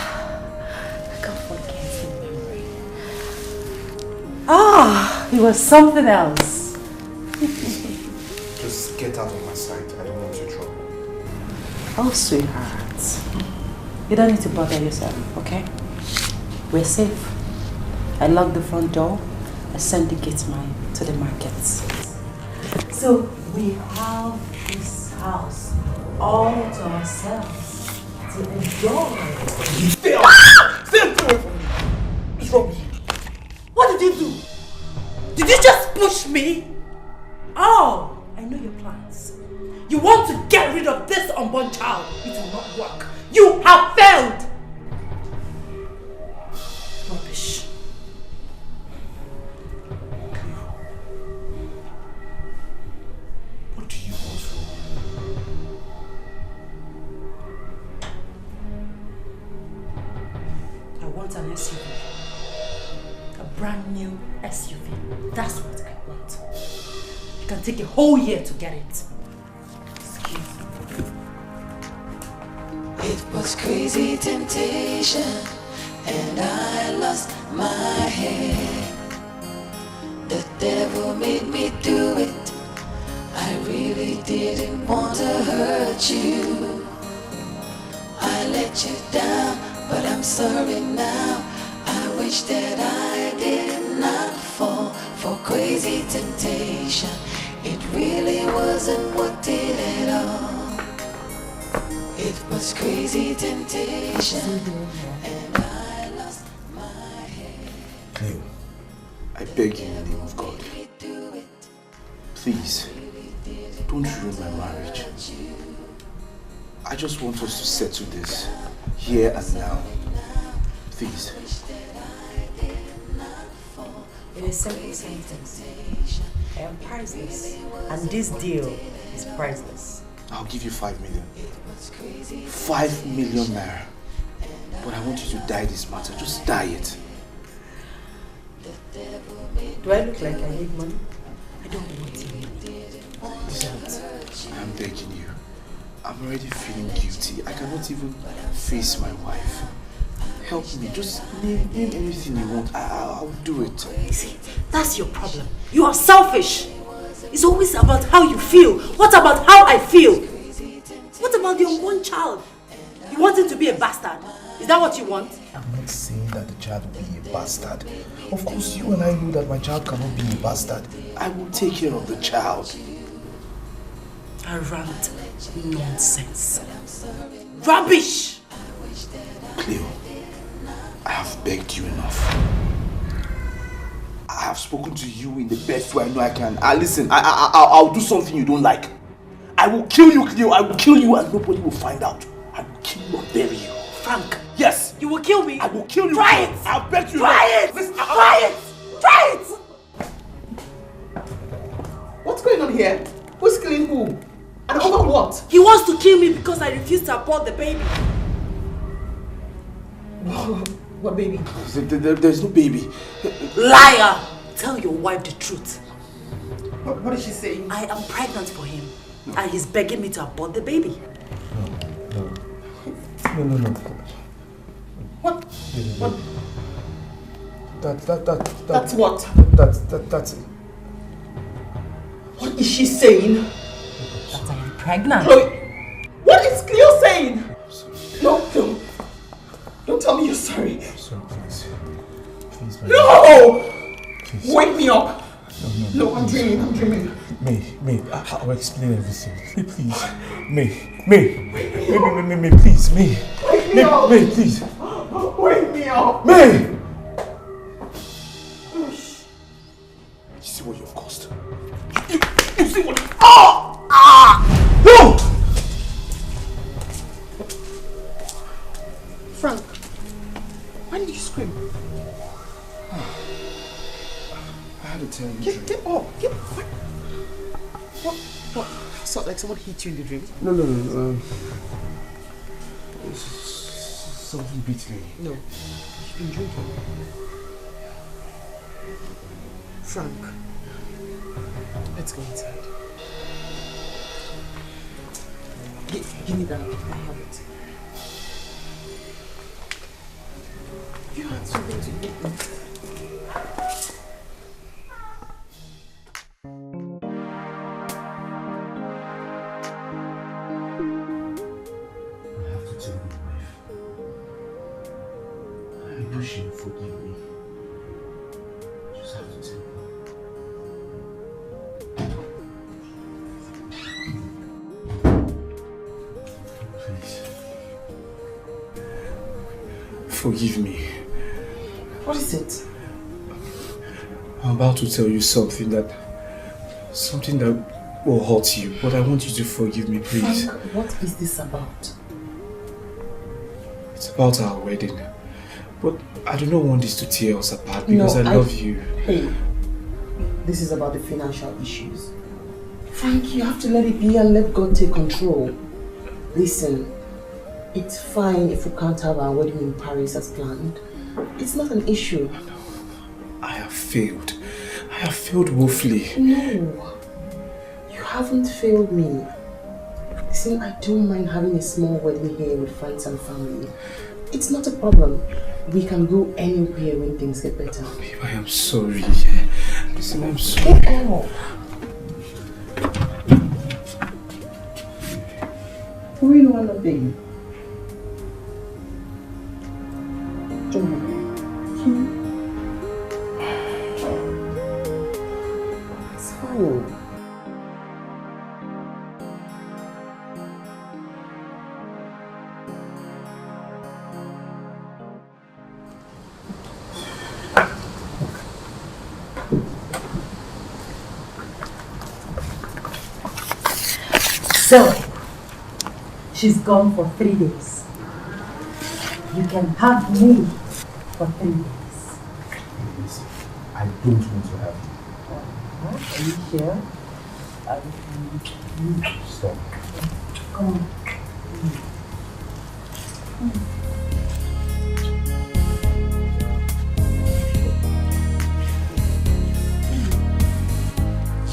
can't forget the memory. It was something else. Just get out of my sight. I don't want your trouble. Oh, sweetheart. You don't need to bother yourself, okay? We're safe. I locked the front door. I sent the gate man to the market. So we have this house all to ourselves to enjoy. Stay away from me! What's wrong with you? What did you do? Did you just push me? Oh, I know your plans. You want to get rid of this unborn child. It will not work. You have failed. Rubbish. What do you want from me? I want an SUV. A brand new SUV. That's what I want. You can take a whole year to get it. It was crazy temptation, and I lost my head. The devil made me do it. I really didn't want to hurt you. I let you down, but I'm sorry now. wish that I did not fall for crazy temptation. It really wasn't worth it at all. It was crazy temptation, and I lost my head. Cleo, I beg you in the name of God, please, don't ruin my marriage. I just want us to settle this here and now. Please. In a simple sentence, I am priceless, and this deal is priceless. I'll give you 5 million. 5 million naira. But I want you to die this matter. Just die it. Do I look like I need money? I don't want it. I'm begging you. I'm already feeling guilty. I cannot even face my wife. Help me. Just name anything you want. I'll do it. You see, that's your problem. You are selfish. It's always about how you feel. What about how I feel? What about your one child? You want it to be a bastard? Is that what you want? I'm not saying that the child will be a bastard. Of course, you and I know that my child cannot be a bastard. I will take care of the child. Arrant nonsense. Rubbish! Cleo, I have begged you enough. I have spoken to you in the best way I know I can. Listen, I'll do something you don't like. I will kill you, Cleo. I will kill you and nobody will find out. I will kill you and bury you. Frank. Yes. You will kill me. I will kill you. Try it. I'll bet you. Try it. Listen, Try it. Try it. What's going on here? Who's killing who? And over what? He wants to kill me because I refused to abort the baby. What baby? There's no baby. Liar! Tell your wife the truth. What is she saying? I am pregnant for him. And he's begging me to abort the baby. No. What? What? That's what? That's it. What is she saying? That I am pregnant. Chloe, what is Cleo saying? No. Don't tell me you're sorry. I'm sorry, please. Please, No! Please. Wake me up. No, I'm dreaming. May, I'll explain everything. Please. May, please, May. Wake me up. May, please. Wake me up. May! You see what you've caused? You see what? No! Frank, why did you scream? I had to tell you. Get up. Get up. What? So, like someone hit you in the dream? No. Something beat me. No. You've been drinking. Frank, let's go inside. Give me that. I have it. You had something to eat. She will forgive me. Just have to tell her. Please. Forgive me. What is it? I'm about to tell you something that will hurt you, but I want you to forgive me, please. Frank, what is this about? It's about our wedding. But I do not want this to tear us apart because I love you. Hey, this is about the financial issues. Frank, you have to let it be and let God take control. Listen, it's fine if we can't have our wedding in Paris as planned. It's not an issue. I have failed. I have failed woefully. No, you haven't failed me. Listen, I don't mind having a small wedding here with friends and family. It's not a problem. We can go anywhere when things get better. Babe, I am sorry. Listen, I'm sorry. Who really want nothing? Don't worry. So, she's gone for 3 days. You can have me for 3 days. Listen, I don't want to have you. Are you sure? Stop. Come on.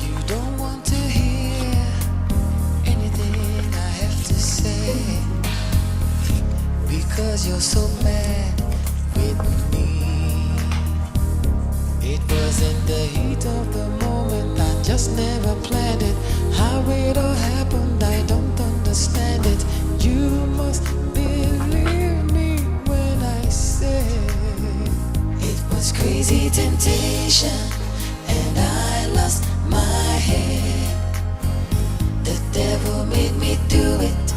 You don't want to hear anything I have to say because you're so mad with me. It was in the heat of the moment, I just never planned it. How it all happened, I don't understand it. You must believe me when I say it was crazy temptation and I lost my head. The devil made me do it.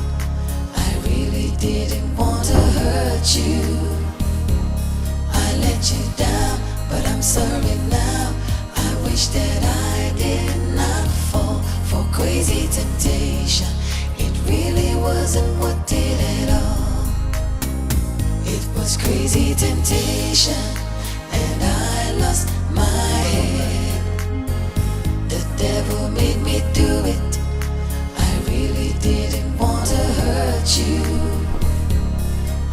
I really didn't want to hurt you. I let you down, but I'm sorry now. I wish that I did not fall for crazy temptation. It really wasn't what did it all. It was crazy temptation and I lost my head. The devil made me do it. I really didn't want to hurt you.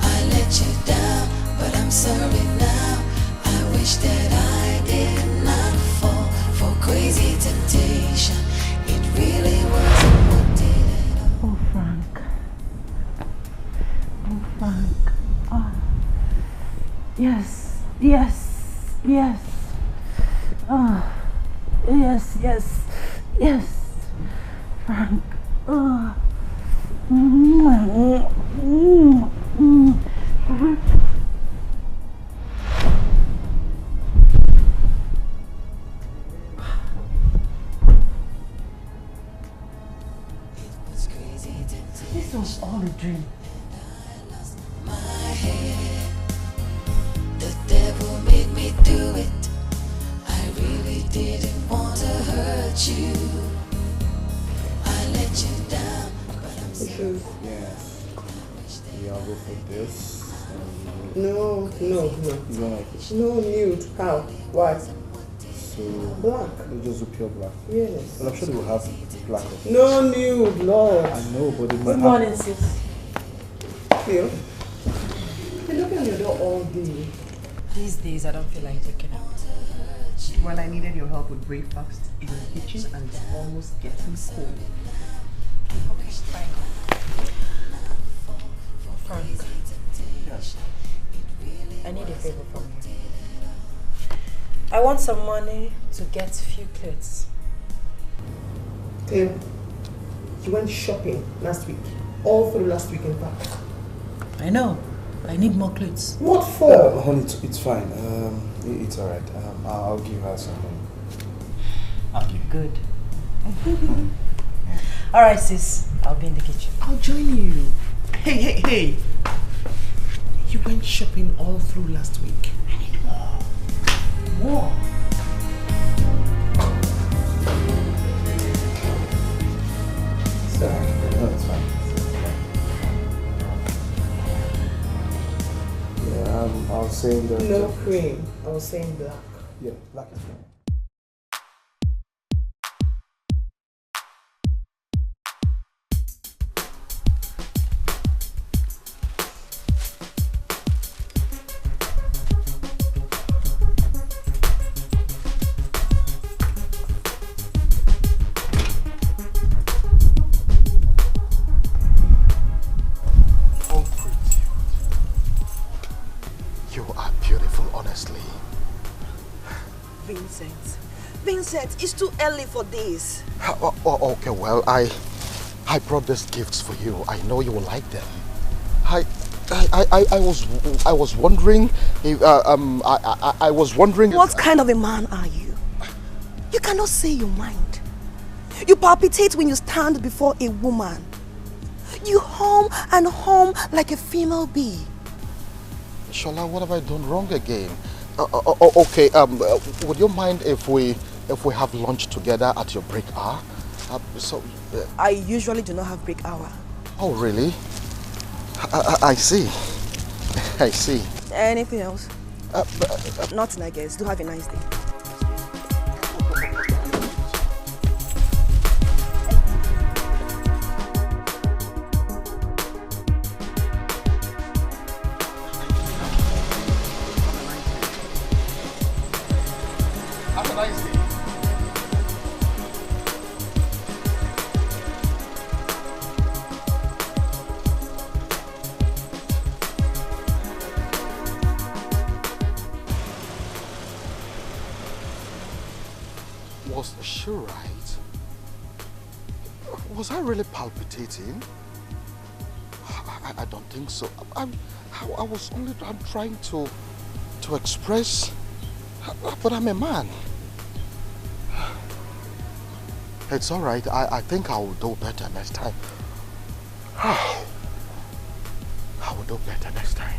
I let you down, but I'm sorry now. I wish that I did not fall for crazy temptation. It really wasn't what did it all. Oh, Frank. Oh, Frank. Oh. Yes, yes, yes. Oh, yes, yes, yes. Frank. Oh. This was all a dream. My head. The devil made me do it. I really didn't want to hurt you. I let you down, but I'm sorry. Yes. Yeah, I'll go for this. No. You don't like it? No nude. How? What? So Black. We'll just do pure black. Yes. Well, I'm sure they will have black. No nude, Lord. I know, but they might Good morning, sis. Phil, you look at your door all day. These days, I don't feel like taking out. Well, I needed your help with breakfast in the kitchen and it's almost getting cold. Okay, fine. Frank. Yes. I need a favor from you. I want some money to get a few clothes. Phil, you went shopping last week. All through last week, in fact. I know. I need more clothes. What for? Honey, it's fine. It's alright. I'll give her some money. I'll give you. Good. Alright, sis. I'll be in the kitchen. I'll join you. Hey. You went shopping all through last week. I need more. More. Sorry. No, it's fine. Yeah, I'll say the... No cream. I was saying black. Yeah, black is fine. Vincent, it's too early for this. Okay, well, I brought these gifts for you. I know you will like them. I was wondering if I was wondering. What kind of a man are you? You cannot say your mind. You palpitate when you stand before a woman. You hum and hum like a female bee. Shola, what have I done wrong again? Okay, would you mind if we have lunch together at your break hour? I usually do not have break hour. Oh, really? I see. I see. Anything else? Nothing, I guess. Do have a nice day. Have a nice day. Was she right? Was I really palpitating? I don't think so. I was only trying to express, but I'm a man. It's all right. I think I will do better next time. I will do better next time.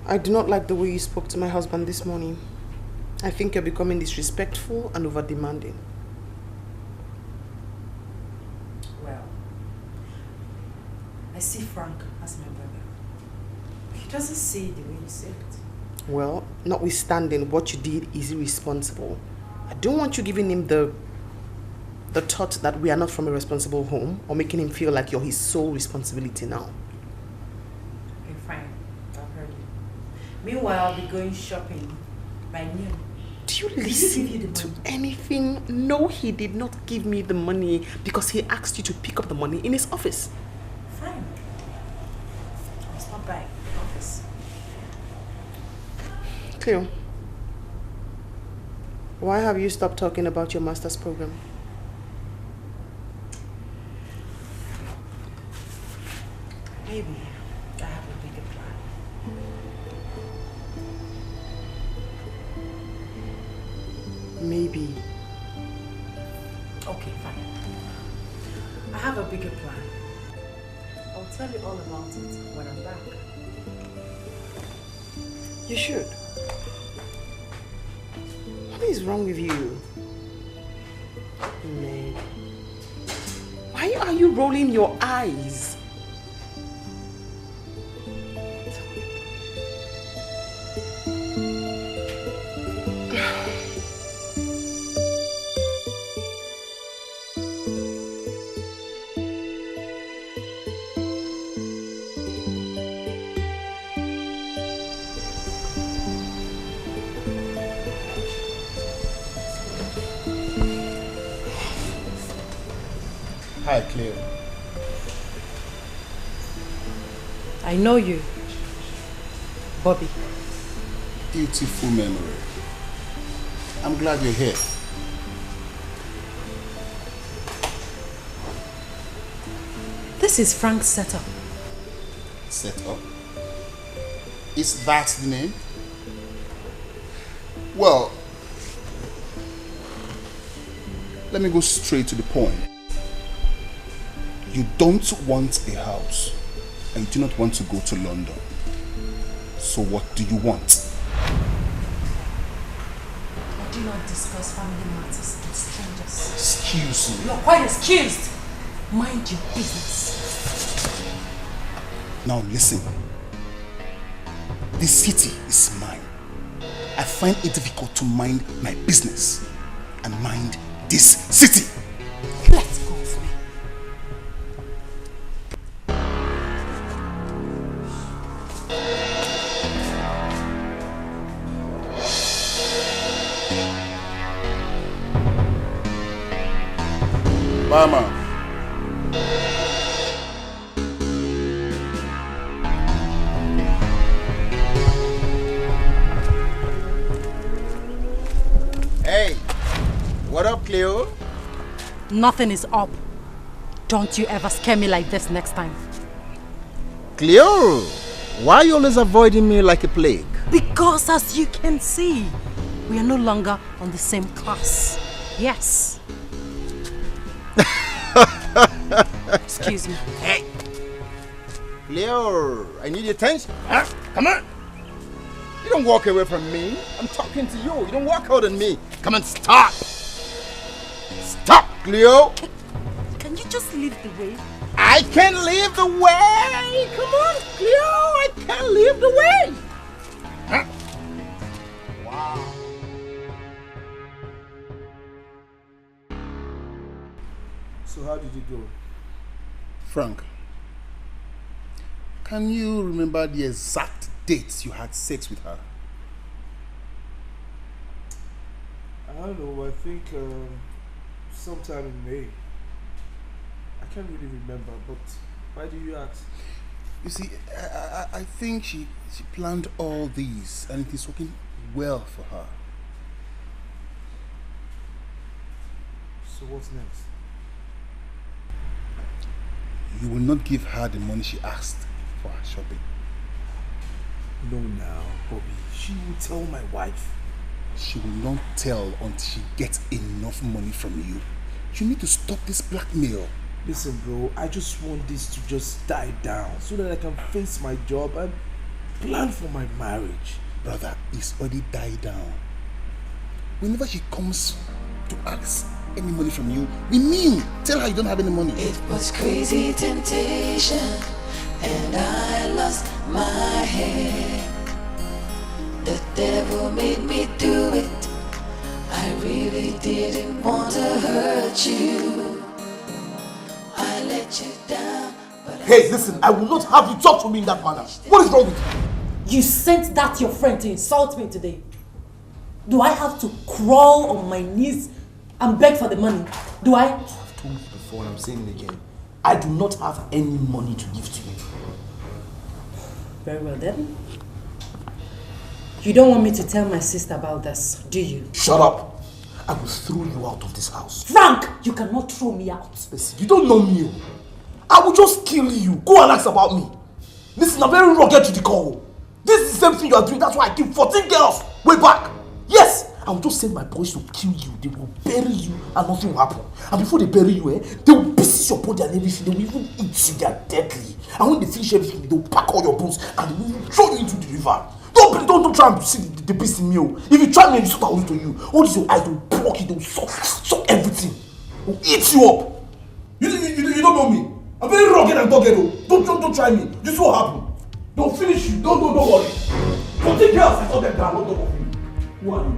I do not like the way you spoke to my husband this morning. I think you're becoming disrespectful and over-demanding. Well, I see Frank as my brother. He doesn't see it the way you say it. Well, notwithstanding what you did is irresponsible. I don't want you giving him the thought that we are not from a responsible home or making him feel like you're his sole responsibility now. Okay, fine. I've heard you. Meanwhile, I'll be going shopping by noon. Do you listen to anything? No, he did not give me the money because he asked you to pick up the money in his office. Fine. I'll stop by the office. Cleo, why have you stopped talking about your master's program? Maybe I have a bigger plan. Maybe. Okay, fine. I have a bigger plan. I'll tell you all about it when I'm back. You should. What is wrong with you? Meg. Why are you rolling your eyes? Hi, Cleo. I know you, Bobby. Beautiful memory. I'm glad you're here. This is Frank's setup. Setup? Is that the name? Well, let me go straight to the point. You don't want a house and you do not want to go to London. So what do you want? I do not discuss family matters with strangers. Excuse me. You're quite excused. Mind your business. Now listen. This city is mine. I find it difficult to mind my business and mind this city. Let's go for it. Mama. Hey, what up, Cleo? Nothing is up. Don't you ever scare me like this next time. Cleo, why are you always avoiding me like a plague? Because as you can see, we are no longer on the same class. Yes. Excuse me. Hey! Leo, I need your attention. Huh? Come on! You don't walk away from me. I'm talking to you. You don't walk out on me. Come on, stop! Stop, Leo! Can you just leave the way? I can leave the way! Come on, Leo! I can leave the way! Huh? Wow. So how did it go? Frank, can you remember the exact dates you had sex with her? I don't know, I think sometime in May. I can't really remember, but why do you ask? You see, I think she planned all these and it is working well for her. So what's next? You will not give her the money she asked for her shopping. No now, Bobby. She will tell my wife. She will not tell until she gets enough money from you. You need to stop this blackmail. Listen, bro, I just want this to just die down so that I can face my job and plan for my marriage. Brother, it's already died down. Whenever she comes to ask any money from you, be mean. Tell her you don't have any money. It was crazy temptation, and I lost my head. The devil made me do it. I really didn't want to hurt you. I let you down, but Hey, listen, I will not have you talk to me in that manner. What is wrong with you? You sent that your friend to insult me today. Do I have to crawl on my knees and beg for the money? Do I? I've told you before and I'm saying it again. I do not have any money to give to you. Very well then. You don't want me to tell my sister about this, do you? Shut up. I will throw you out of this house. Frank, you cannot throw me out. Listen, you don't know me. I will just kill you. Go and ask about me. Listen, I'm very rugged to the core. This is the same thing you are doing. That's why I killed 14 girls way back. Yes, I will just send my boys to kill you. They will bury you and nothing will happen. And before they bury you, they will pieces your body and everything. They will even eat you. They are deadly. And when they finish everything, they will pack all your bones and they will throw you into the river. Don't try and see the beast in me. If you try me, it's what I will do to you. All this your eyes will block it. They will suck everything. They will eat you up. You don't know me. I'm very rugged and dogged. Don't try me. This will happen. Don't finish you. Don't worry. 14 girls, I saw them down on top of you. Who are you?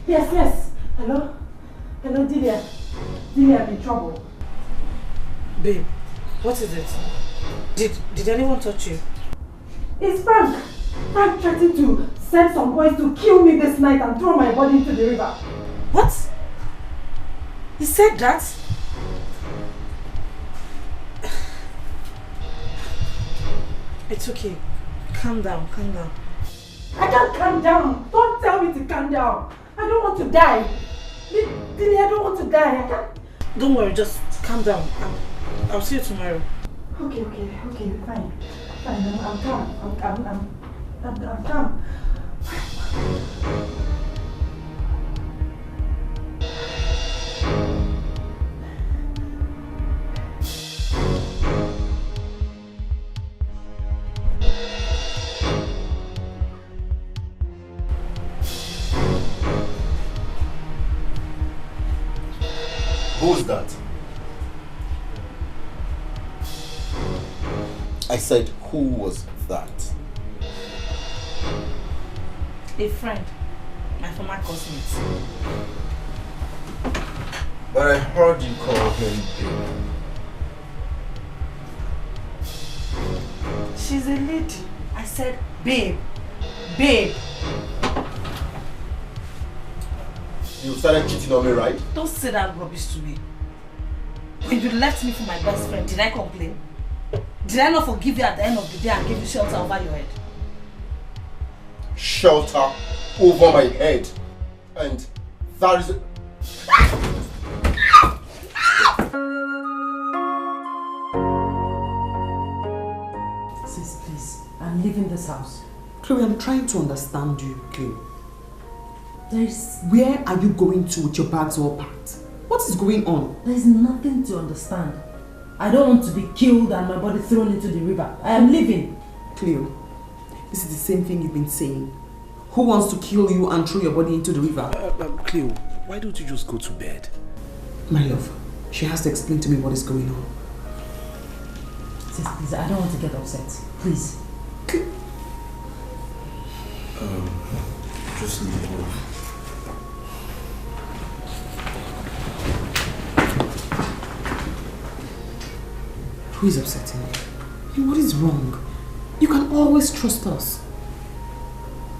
Yes. Hello, Delia. Delia, I'm in trouble. Babe, what is it? Did anyone touch you? It's Frank. Frank threatened to send some boys to kill me this night and throw my body into the river. What? He said that? It's okay. Calm down. I can't calm down. Don't tell me to calm down. I don't want to die. Delia, I don't want to die. I can't. Don't worry, just calm down. I'll see you tomorrow. Okay, fine. I'm calm. I'm calm. Who's that? I said, who was that? A friend. My former cousin. But I heard you call him babe. She's a lady. I said, babe. Babe. You started cheating on me, right? Don't say that rubbish to me. When you left me for my best friend, did I complain? Did I not forgive you at the end of the day and give you shelter over your head? Shelter over my head. And that is... Sis, please. I'm leaving this house. Chloe, I'm trying to understand you, Chloe. There's... Where are you going to with your bags all packed? What is going on? There's nothing to understand. I don't want to be killed and my body thrown into the river. I am leaving. Cleo, this is the same thing you've been saying. Who wants to kill you and throw your body into the river? Cleo, why don't you just go to bed? My love, she has to explain to me what is going on. Sis, please, I don't want to get upset. Please. Just leave it alone. Who is upsetting you? What is wrong? You can always trust us.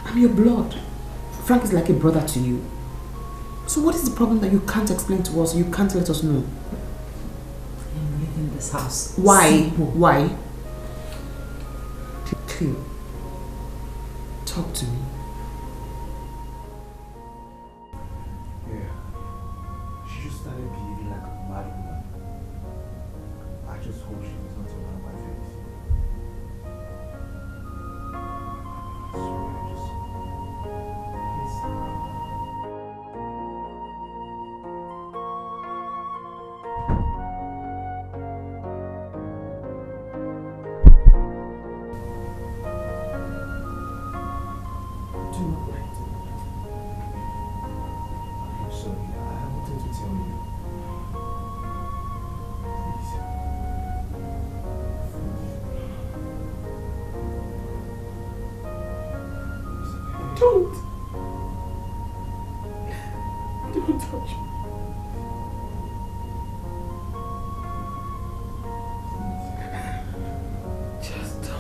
I'm your blood. Frank is like a brother to you. So what is the problem that you can't explain to us or you can't let us know? I'm leaving this house. Why? Simple. Why? Cleo, talk to me. Yeah. She just started behaving like a mad woman. I just hope she was not around my face. Sorry, please. Do not lie to me. I'm sorry, I wanted to tell you. Don't touch me. Just don't.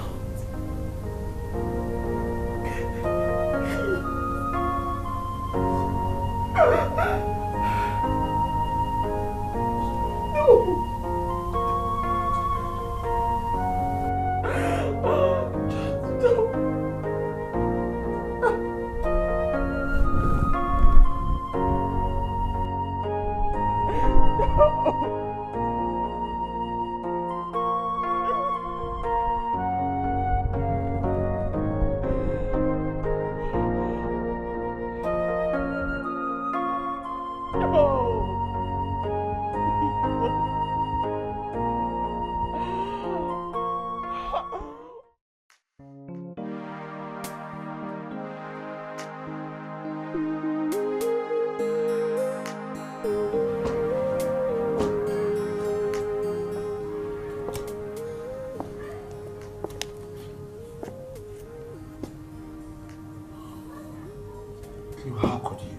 How could you?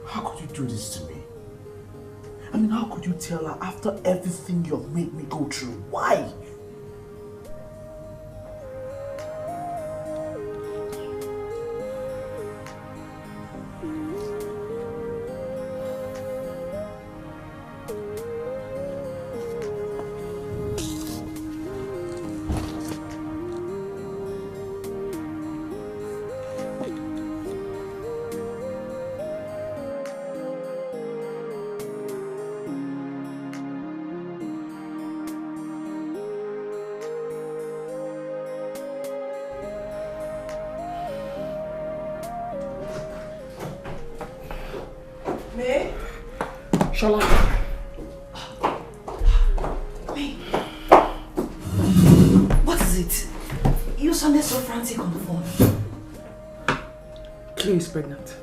How could you do this to me? I mean, how could you tell her after everything you've made me go through? Why? Shola. May. What is it? You sounded so frantic on the phone. Chloe is pregnant.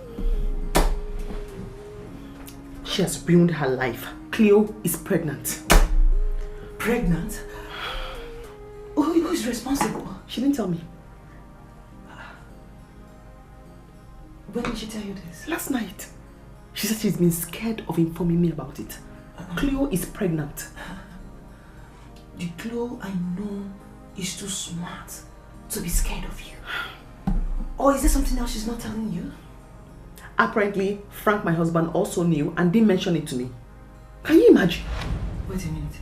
She has ruined her life. Cleo is pregnant. Pregnant? Who is responsible? She didn't tell me. When did she tell you this? Last night. She said she's been scared of informing me about it. Cleo is pregnant. The Cleo I know is too smart to be scared of you. Or is there something else she's not telling you? Apparently, Frank, my husband, also knew and didn't mention it to me. Can you imagine? Wait a minute.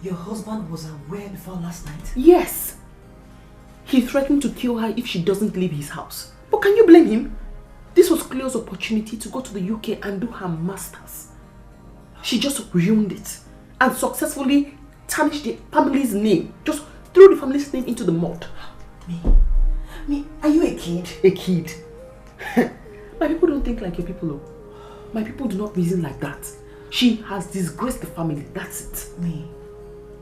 Your husband was aware before last night? Yes. He threatened to kill her if she doesn't leave his house. But can you blame him? This was Cleo's opportunity to go to the UK and do her masters. She just ruined it and successfully tarnished the family's name. Just threw the family's name into the mud. Me, are you a kid? A kid. My people don't think like your people, though. My people do not reason like that. She has disgraced the family, that's it. Me,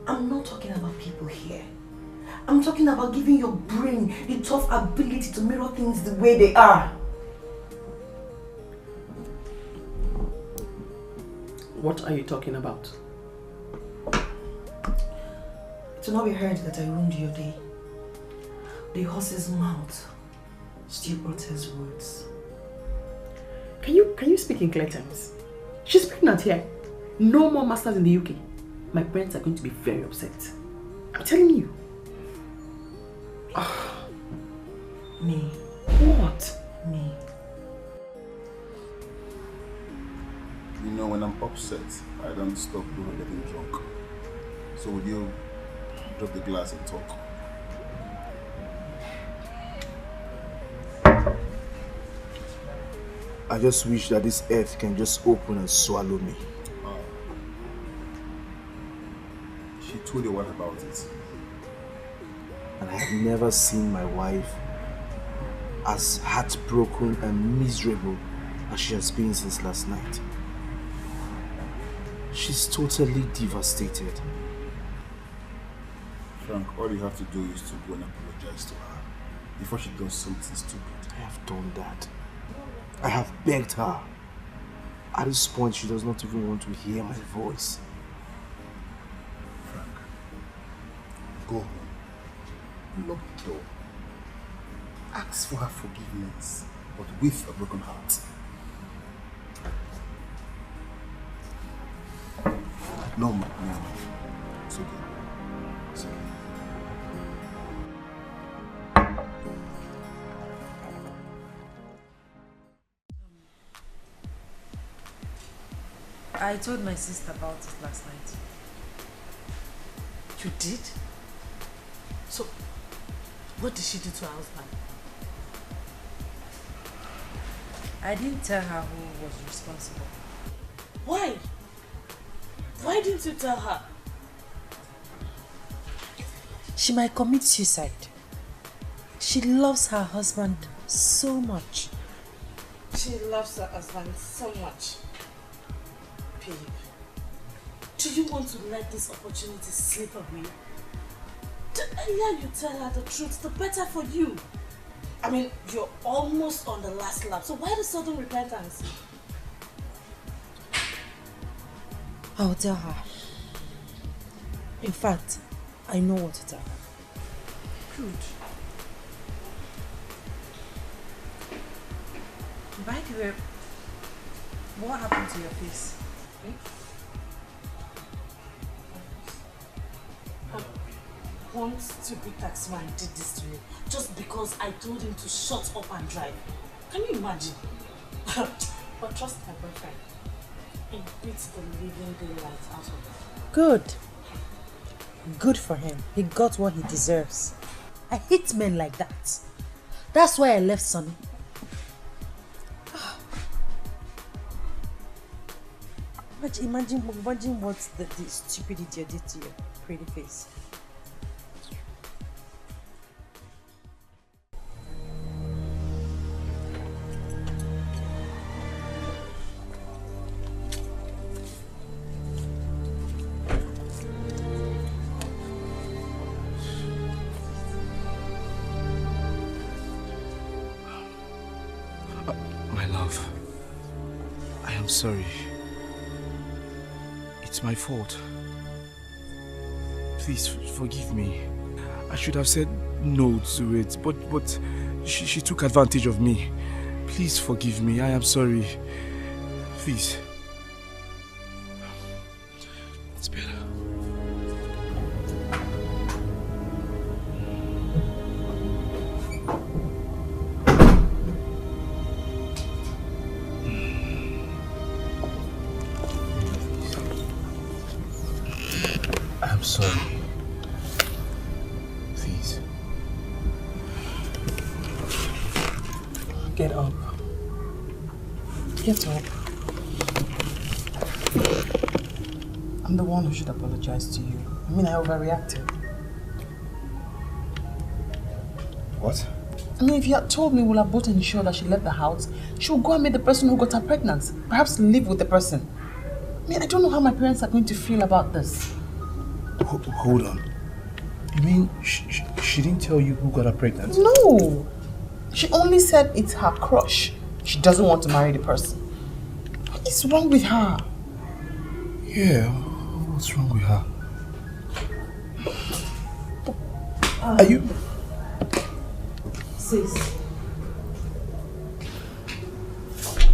I'm not talking about people here. I'm talking about giving your brain the tough ability to mirror things the way they are. What are you talking about? It will not be heard that I ruined your day. The horse's mouth still utters words. Can you speak in clear terms? She's pregnant here. No more masters in the UK. My parents are going to be very upset. I'm telling you. Me. What? Me. You know, when I'm upset, I don't stop doing getting drunk. So would you drop the glass and talk? I just wish that this earth can just open and swallow me. She told you what about it? And I have never seen my wife as heartbroken and miserable as she has been since last night. She's totally devastated. Frank, all you have to do is to go and apologize to her before she does something stupid. I have done that. I have begged her. At this point, she does not even want to hear my voice. Frank, go home. Lock the door. Ask for her forgiveness, but with a broken heart. No, no. It's okay. It's okay. I told my sister about it last night. You did? So, what did she do to her husband? I didn't tell her who was responsible. Why? Why didn't you tell her? She might commit suicide. She loves her husband so much. She loves her husband so much. Babe, do you want to let this opportunity slip away? The earlier you tell her the truth, the better for you. I mean, you're almost on the last lap, so why the sudden repentance? I'll tell her. In fact, I know what to tell her. Good. By the way, what happened to your face? One stupid taxman did this to me just because I told him to shut up and drive. Can you imagine? But trust my boyfriend. He beats the living daylight out of him. Good. Good for him. He got what he deserves. I hate men like that. That's why I left Sonny. Imagine what the stupid idiot did to your pretty face. I am sorry. It's my fault. Please forgive me. I should have said no to it, but she took advantage of me. Please forgive me. I am sorry. Please. It's better. I'm sorry. Please. Get up. Get up. I'm the one who should apologize to you. I mean, I overreacted. What? I mean, if you had told me we'll have both ensured that she left the house, she would go and meet the person who got her pregnant. Perhaps live with the person. I mean, I don't know how my parents are going to feel about this. Hold on. You mean she didn't tell you who got her pregnant? No. She only said it's her crush. She doesn't want to marry the person. What is wrong with her? Yeah, what's wrong with her? Are you...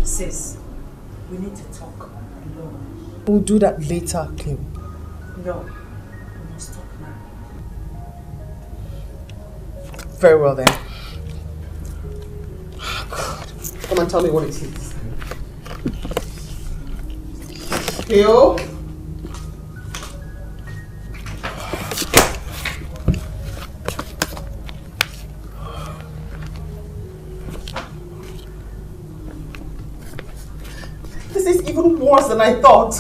Sis, we need to talk alone. We'll do that later, Cleo. No, we must talk now. Very well then. God. Come and tell me what it is. Cleo? This is even worse than I thought.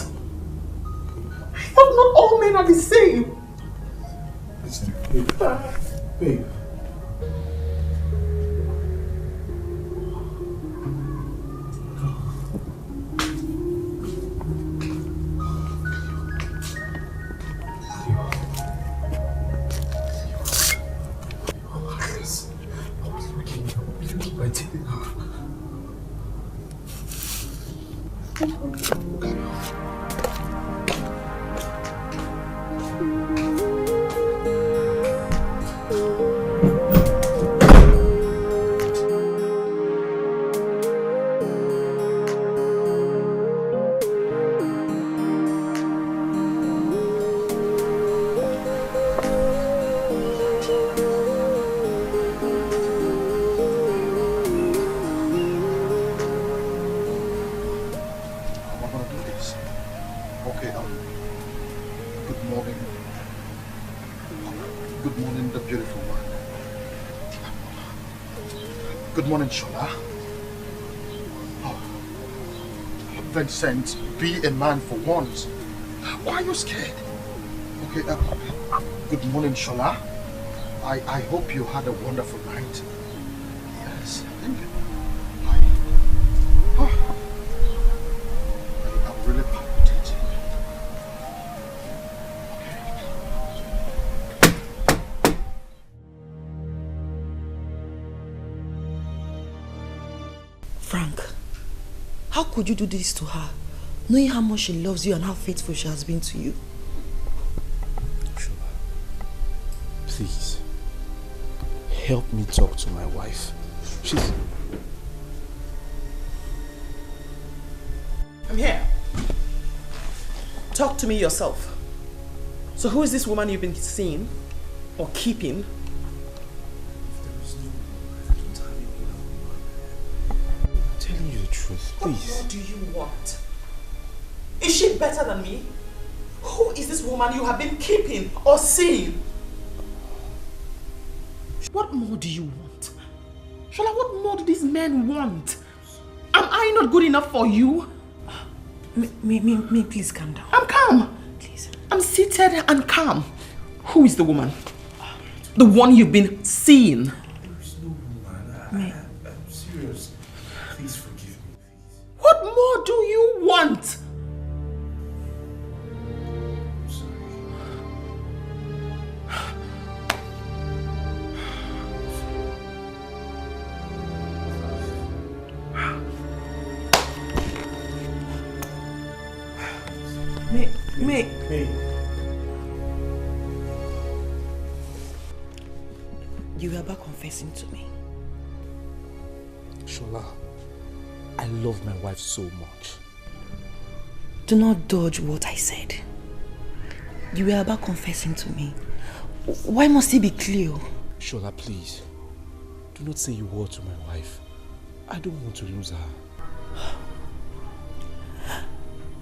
I thought not all men are the same. Babe. Shola. Oh. Vincent, be a man for once. Why are you scared? Okay, good morning, Shola. I hope you had a wonderful night. Yes, thank you. I'm really palpitating. Frank, how could you do this to her, knowing how much she loves you and how faithful she has been to you? Shola, please, help me talk to my wife. She's... I'm here. Talk to me yourself. So who is this woman you've been seeing or keeping? Please. What do you want? Is she better than me? Who is this woman you have been keeping or seeing? What more do you want? Shola, what more do these men want? Am I not good enough for you? Me, please calm down. I'm calm. Please. I'm seated and calm. Who is the woman? The one you've been seeing? There's no woman. I'm serious. Please forgive me. What more do you want? I'm sorry. May. You were about confessing to me. Shola, I love my wife so much. Do not dodge what I said. You were about confessing to me. Why must it be clear? Shola, please. Do not say a word to my wife. I don't want to lose her.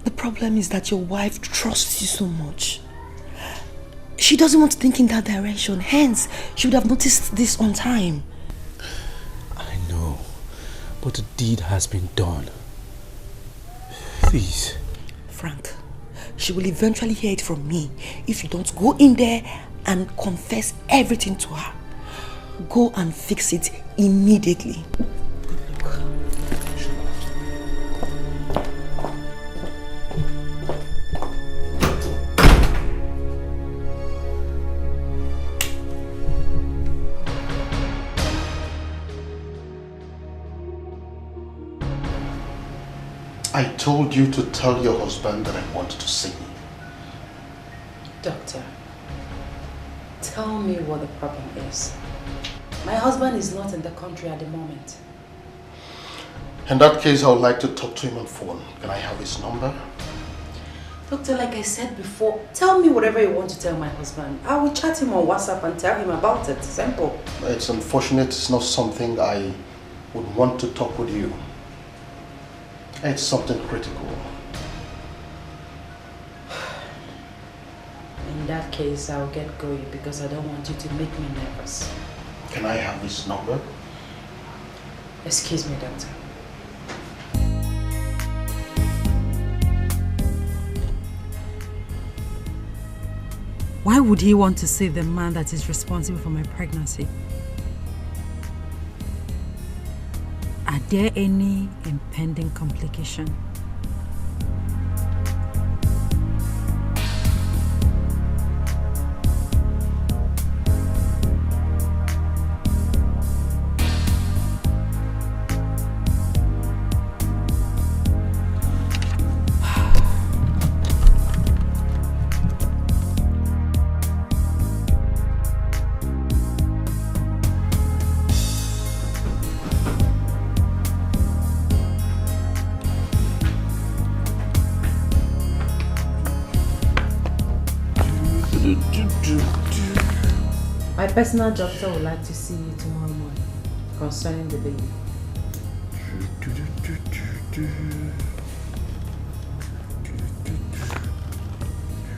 The problem is that your wife trusts you so much. She doesn't want to think in that direction. Hence, she would have noticed this on time. I know. But the deed has been done. Please. Frank, she will eventually hear it from me if you don't go in there and confess everything to her. Go and fix it immediately. I told you to tell your husband that I wanted to see him. Doctor, tell me what the problem is. My husband is not in the country at the moment. In that case, I would like to talk to him on phone. Can I have his number? Doctor, like I said before, tell me whatever you want to tell my husband. I will chat him on WhatsApp and tell him about it. Simple. It's unfortunate. It's not something I would want to talk with you. It's something critical. In that case, I'll get going because I don't want you to make me nervous. Can I have his number? Excuse me, doctor. Why would he want to see the man that is responsible for my pregnancy? Are there any impending complications? My personal doctor would like to see you tomorrow morning concerning the baby.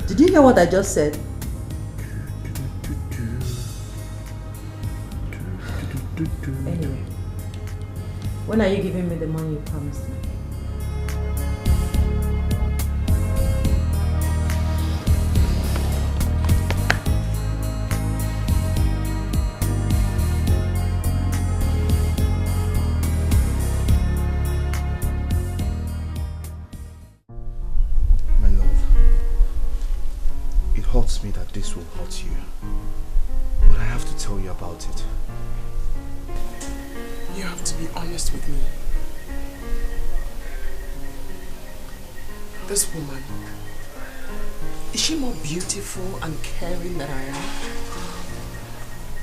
Did you hear what I just said? Anyway, when are you giving me the money you promised me? Me that this will hurt you, but I have to tell you about it. You have to be honest with me. This woman, is she more beautiful and caring than I am?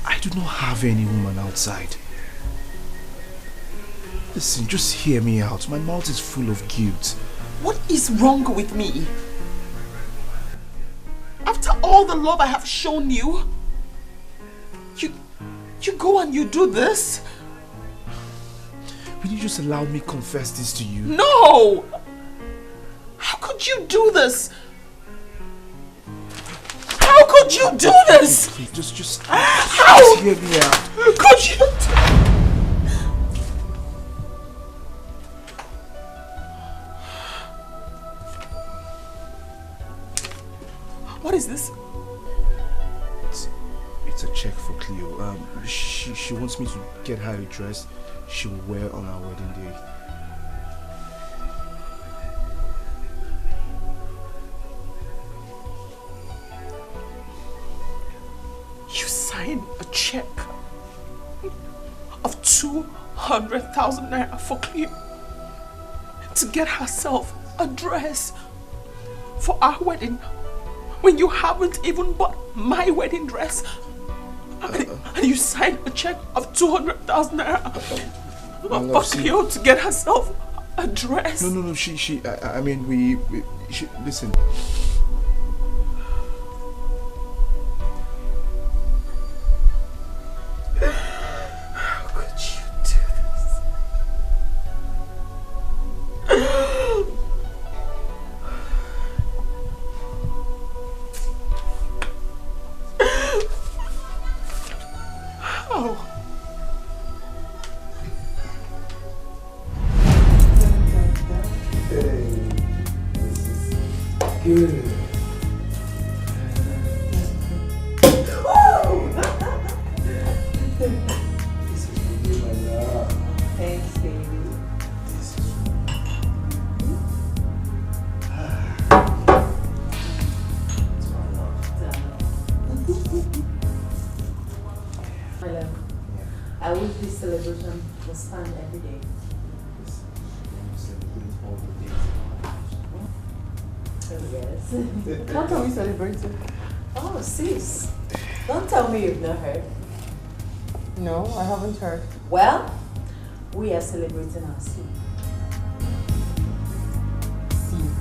I do not have any woman outside. Listen, just hear me out. My mouth is full of guilt. What is wrong with me? After all the love I have shown you, you go and you do this? Will you just allow me confess this to you? No! How could you do this? How could you do this? Please, just hear me out. Could you What is this? It's a check for Cleo. She wants me to get her a dress she will wear on our wedding day. You signed a check of 200,000 naira for Cleo to get herself a dress for our wedding when you haven't even bought my wedding dress? And you signed a check of 200,000 naira for Cleo to get herself a dress. No, she, listen. How could you do this? How? Good. This is for you, my love. Thanks, baby. This is it's my love. My love, I wish this celebration was fun every day. Yes. What are we celebrating? Oh, sis. Don't tell me you've not heard. No, I haven't heard. Well, we are celebrating our seed. Seed.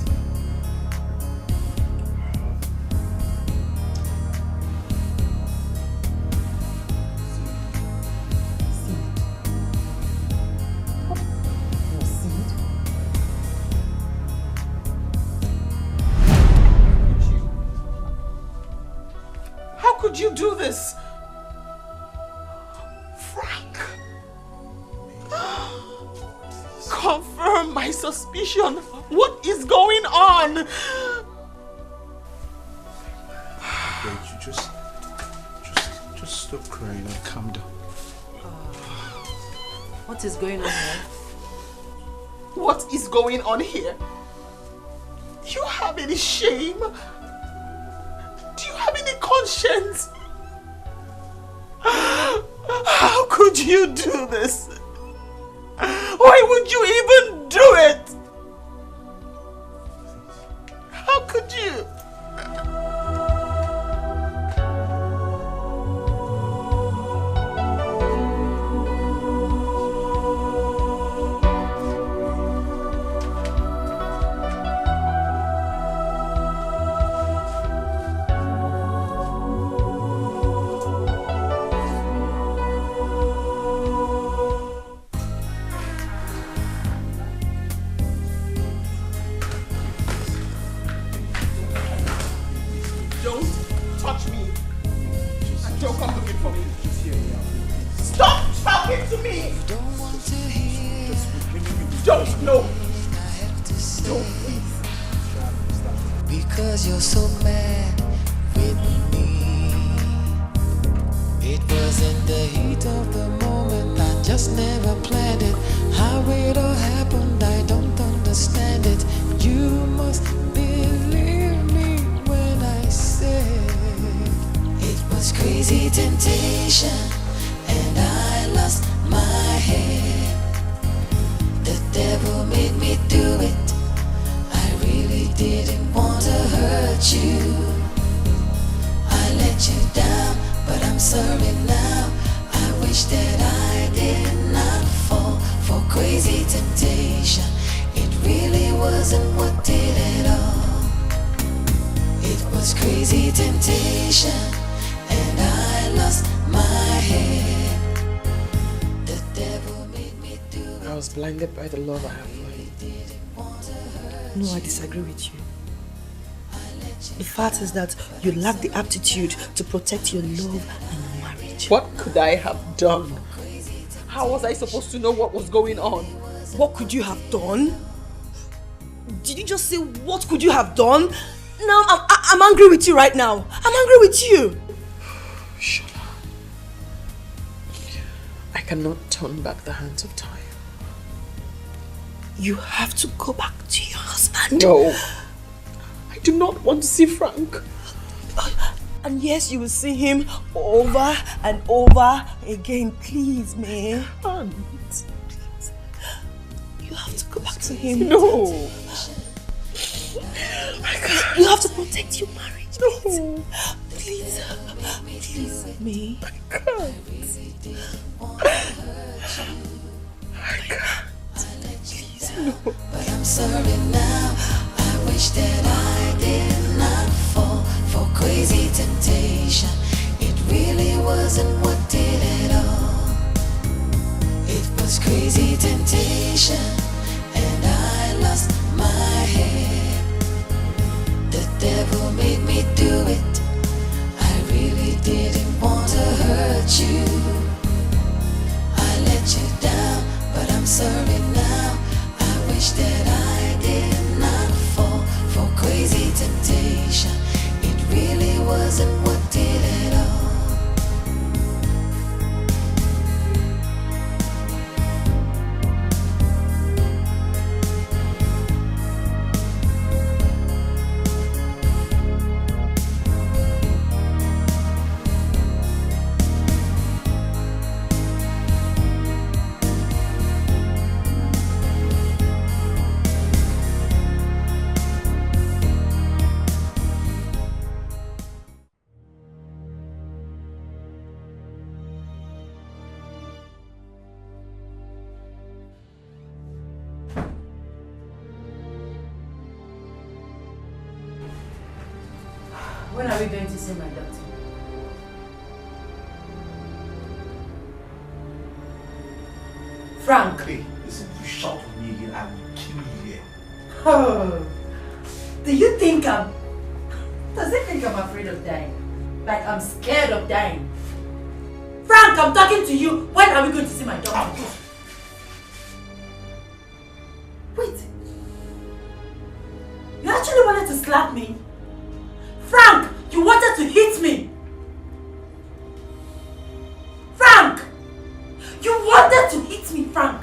How could you do this? Frank! Confirm my suspicion. What is going on? Wait, you just stop crying and calm down. What is going on here? What is going on here? Do you have any shame? Do you have any conscience? How could you do this? Why would you even do it? How could you? Because you're so mad with me. It was in the heat of the moment, I just never planned it. How it all happened, I don't understand it. You must believe me when I say it was crazy temptation, and I lost my head. The devil made me do it. Didn't want to hurt you. I let you down, but I'm sorry now. I wish that I did not fall for crazy temptation. It really wasn't what did it all. It was crazy temptation, and I lost my head. The devil made me do it. I was blinded by the love I have for you. No, I disagree with you. The fact is that you lack the aptitude to protect your love and your marriage. What could I have done? How was I supposed to know what was going on? What could you have done? Did you just say, what could you have done? Now, I'm angry with you right now. I'm angry with you. Shut up. I cannot turn back the hands of time. You have to go back to your husband. No. I do not want to see Frank. And yes, you will see him over and over again. Please, man. Please. You have to go back to him. No. You have to protect your marriage. No. Please. Please. Me. I can't. Please. No. But I'm sorry now. I wish that I did not fall for crazy temptation. It really wasn't what did it all. It was crazy temptation, and I lost my head. The devil made me do it. I really didn't want to hurt you. I let you down, but I'm sorry now. I wish that I did not fall for crazy temptation. It really wasn't what did it all. When are we going to see my doctor? Frank! Hey, listen, if you shout on me again, I will kill you here. Oh, do you think does he think I'm afraid of dying? Like I'm scared of dying? Frank, I'm talking to you. When are we going to see my doctor? Wait. You actually wanted to slap me? Frank, you wanted to hit me. Frank, you wanted to hit me, Frank.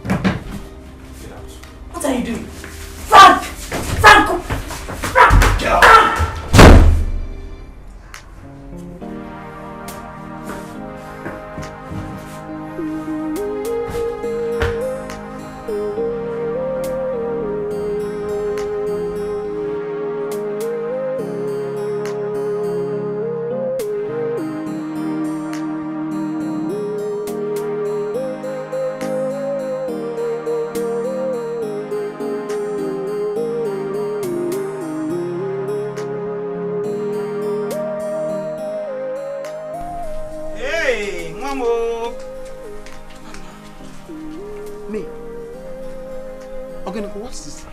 Get out. What are you doing? Frank! Frank! Frank! Get out! Frank! What's this?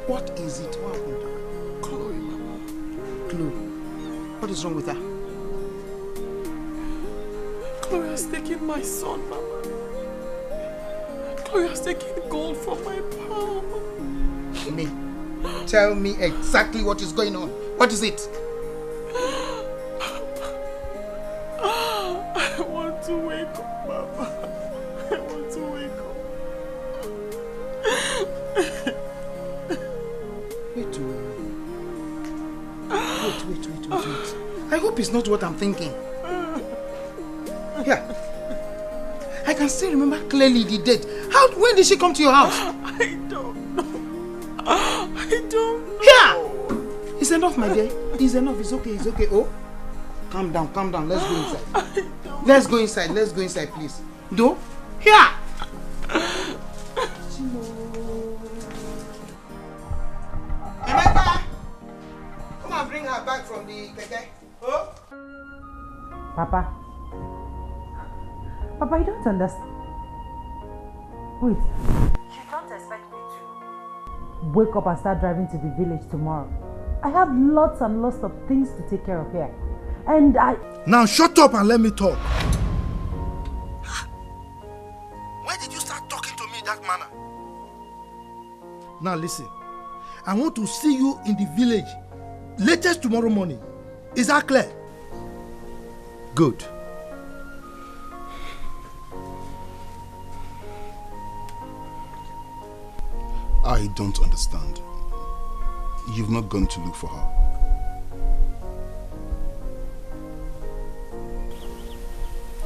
What is it? What happened? Chloe, Mama. Chloe, what is wrong with her? Chloe has taken my son, Mama. Chloe has taken gold from my palm. Me, tell me exactly what is going on. What is it? I want to wake up, Mama. I want to wake up. Wait. I hope it's not what I'm thinking. Yeah. I can still remember clearly the date. When did she come to your house? I don't know. I don't know. Yeah! It's enough, my dear. It's enough. It's okay. Oh, calm down. Let's go inside. Let's go inside, please. Do? Here! Emeka! Come and bring her back from the Dikeh. Oh? Papa, you don't understand. Wait. You don't expect me to wake up and start driving to the village tomorrow. I have lots and lots of things to take care of here. And Now shut up and let me talk. Why did you start talking to me that manner? Now listen. I want to see you in the village latest tomorrow morning. Is that clear? Good. I don't understand. You've not gone to look for her.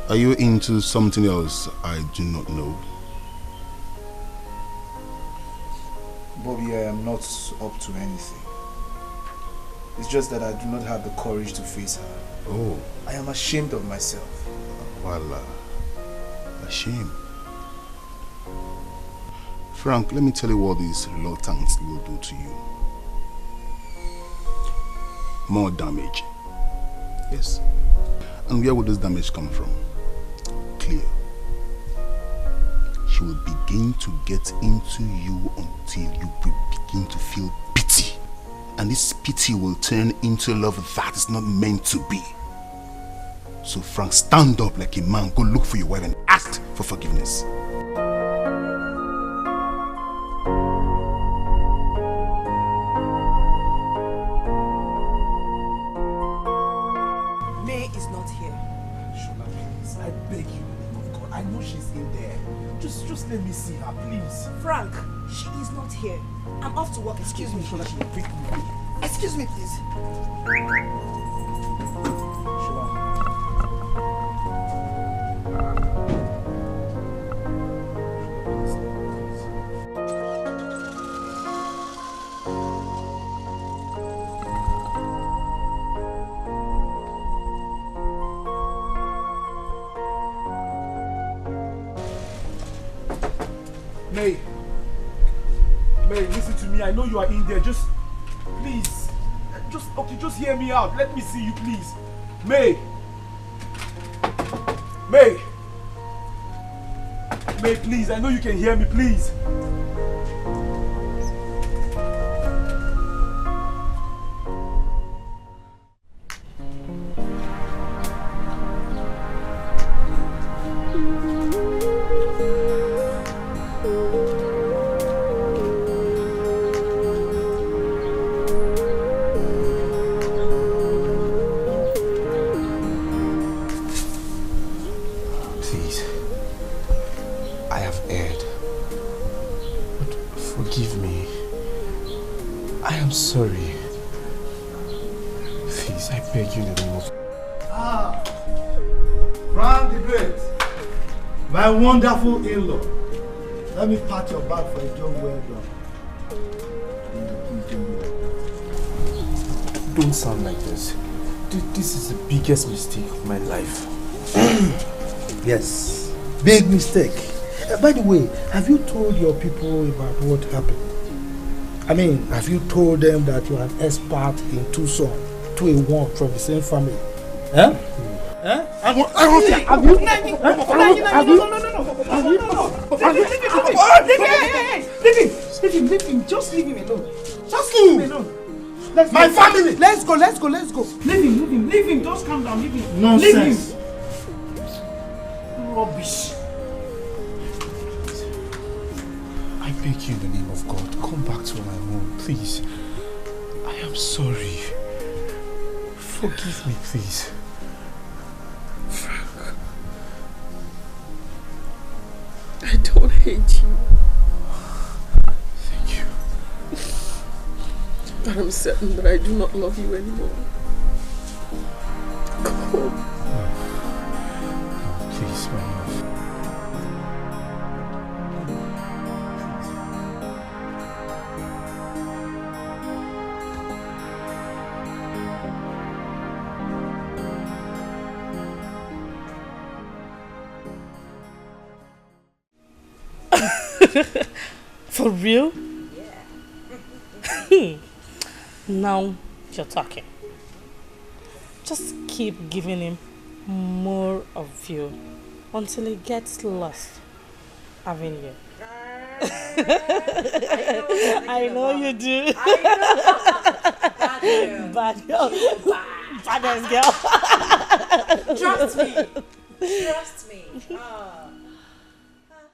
Are you into something else I do not know? Bobby, I am not up to anything. It's just that I do not have the courage to face her. Oh. I am ashamed of myself. Voila. Ashamed. Frank, let me tell you what this reluctance will do to you. More damage. Yes. And where will this damage come from? Clear. She will begin to get into you until you begin to feel pity. And this pity will turn into love that is not meant to be. So Frank, stand up like a man, go look for your wife and ask for forgiveness. May is not here. Shola, please, I beg you, in the name of God. I know she's in there. Just let me see her, please. Frank, she is not here. I'm off to work. Excuse me. Shola, she will break me. Excuse me, please. May, listen to me. I know you are in there. Just, please. Just hear me out. Let me see you, please. May, please. I know you can hear me, please. My wonderful in-law, let me pat your back for a job well done. Don't sound like this. This is the biggest mistake of my life. Yes, big mistake. By the way, have you told your people about what happened? I mean, have you told them that you're an expert in two sons, 2 in 1 from the same family? Huh? Huh? Have you? Leave him. Just leave him alone. Just leave him alone. My family. Let's go. Leave him. Just calm down. Leave him. Nonsense. Leave him. Rubbish. I beg you in the name of God, come back to my home, please. I am sorry. Forgive me, please. I don't hate you. Thank you. But I'm certain that I do not love you anymore. Go home. No, please, my love. For real? Yeah. Now you're talking. Just keep giving him more of you until he gets lost having you. I know you do. Bad girl. Baddest girl. Trust me. Oh.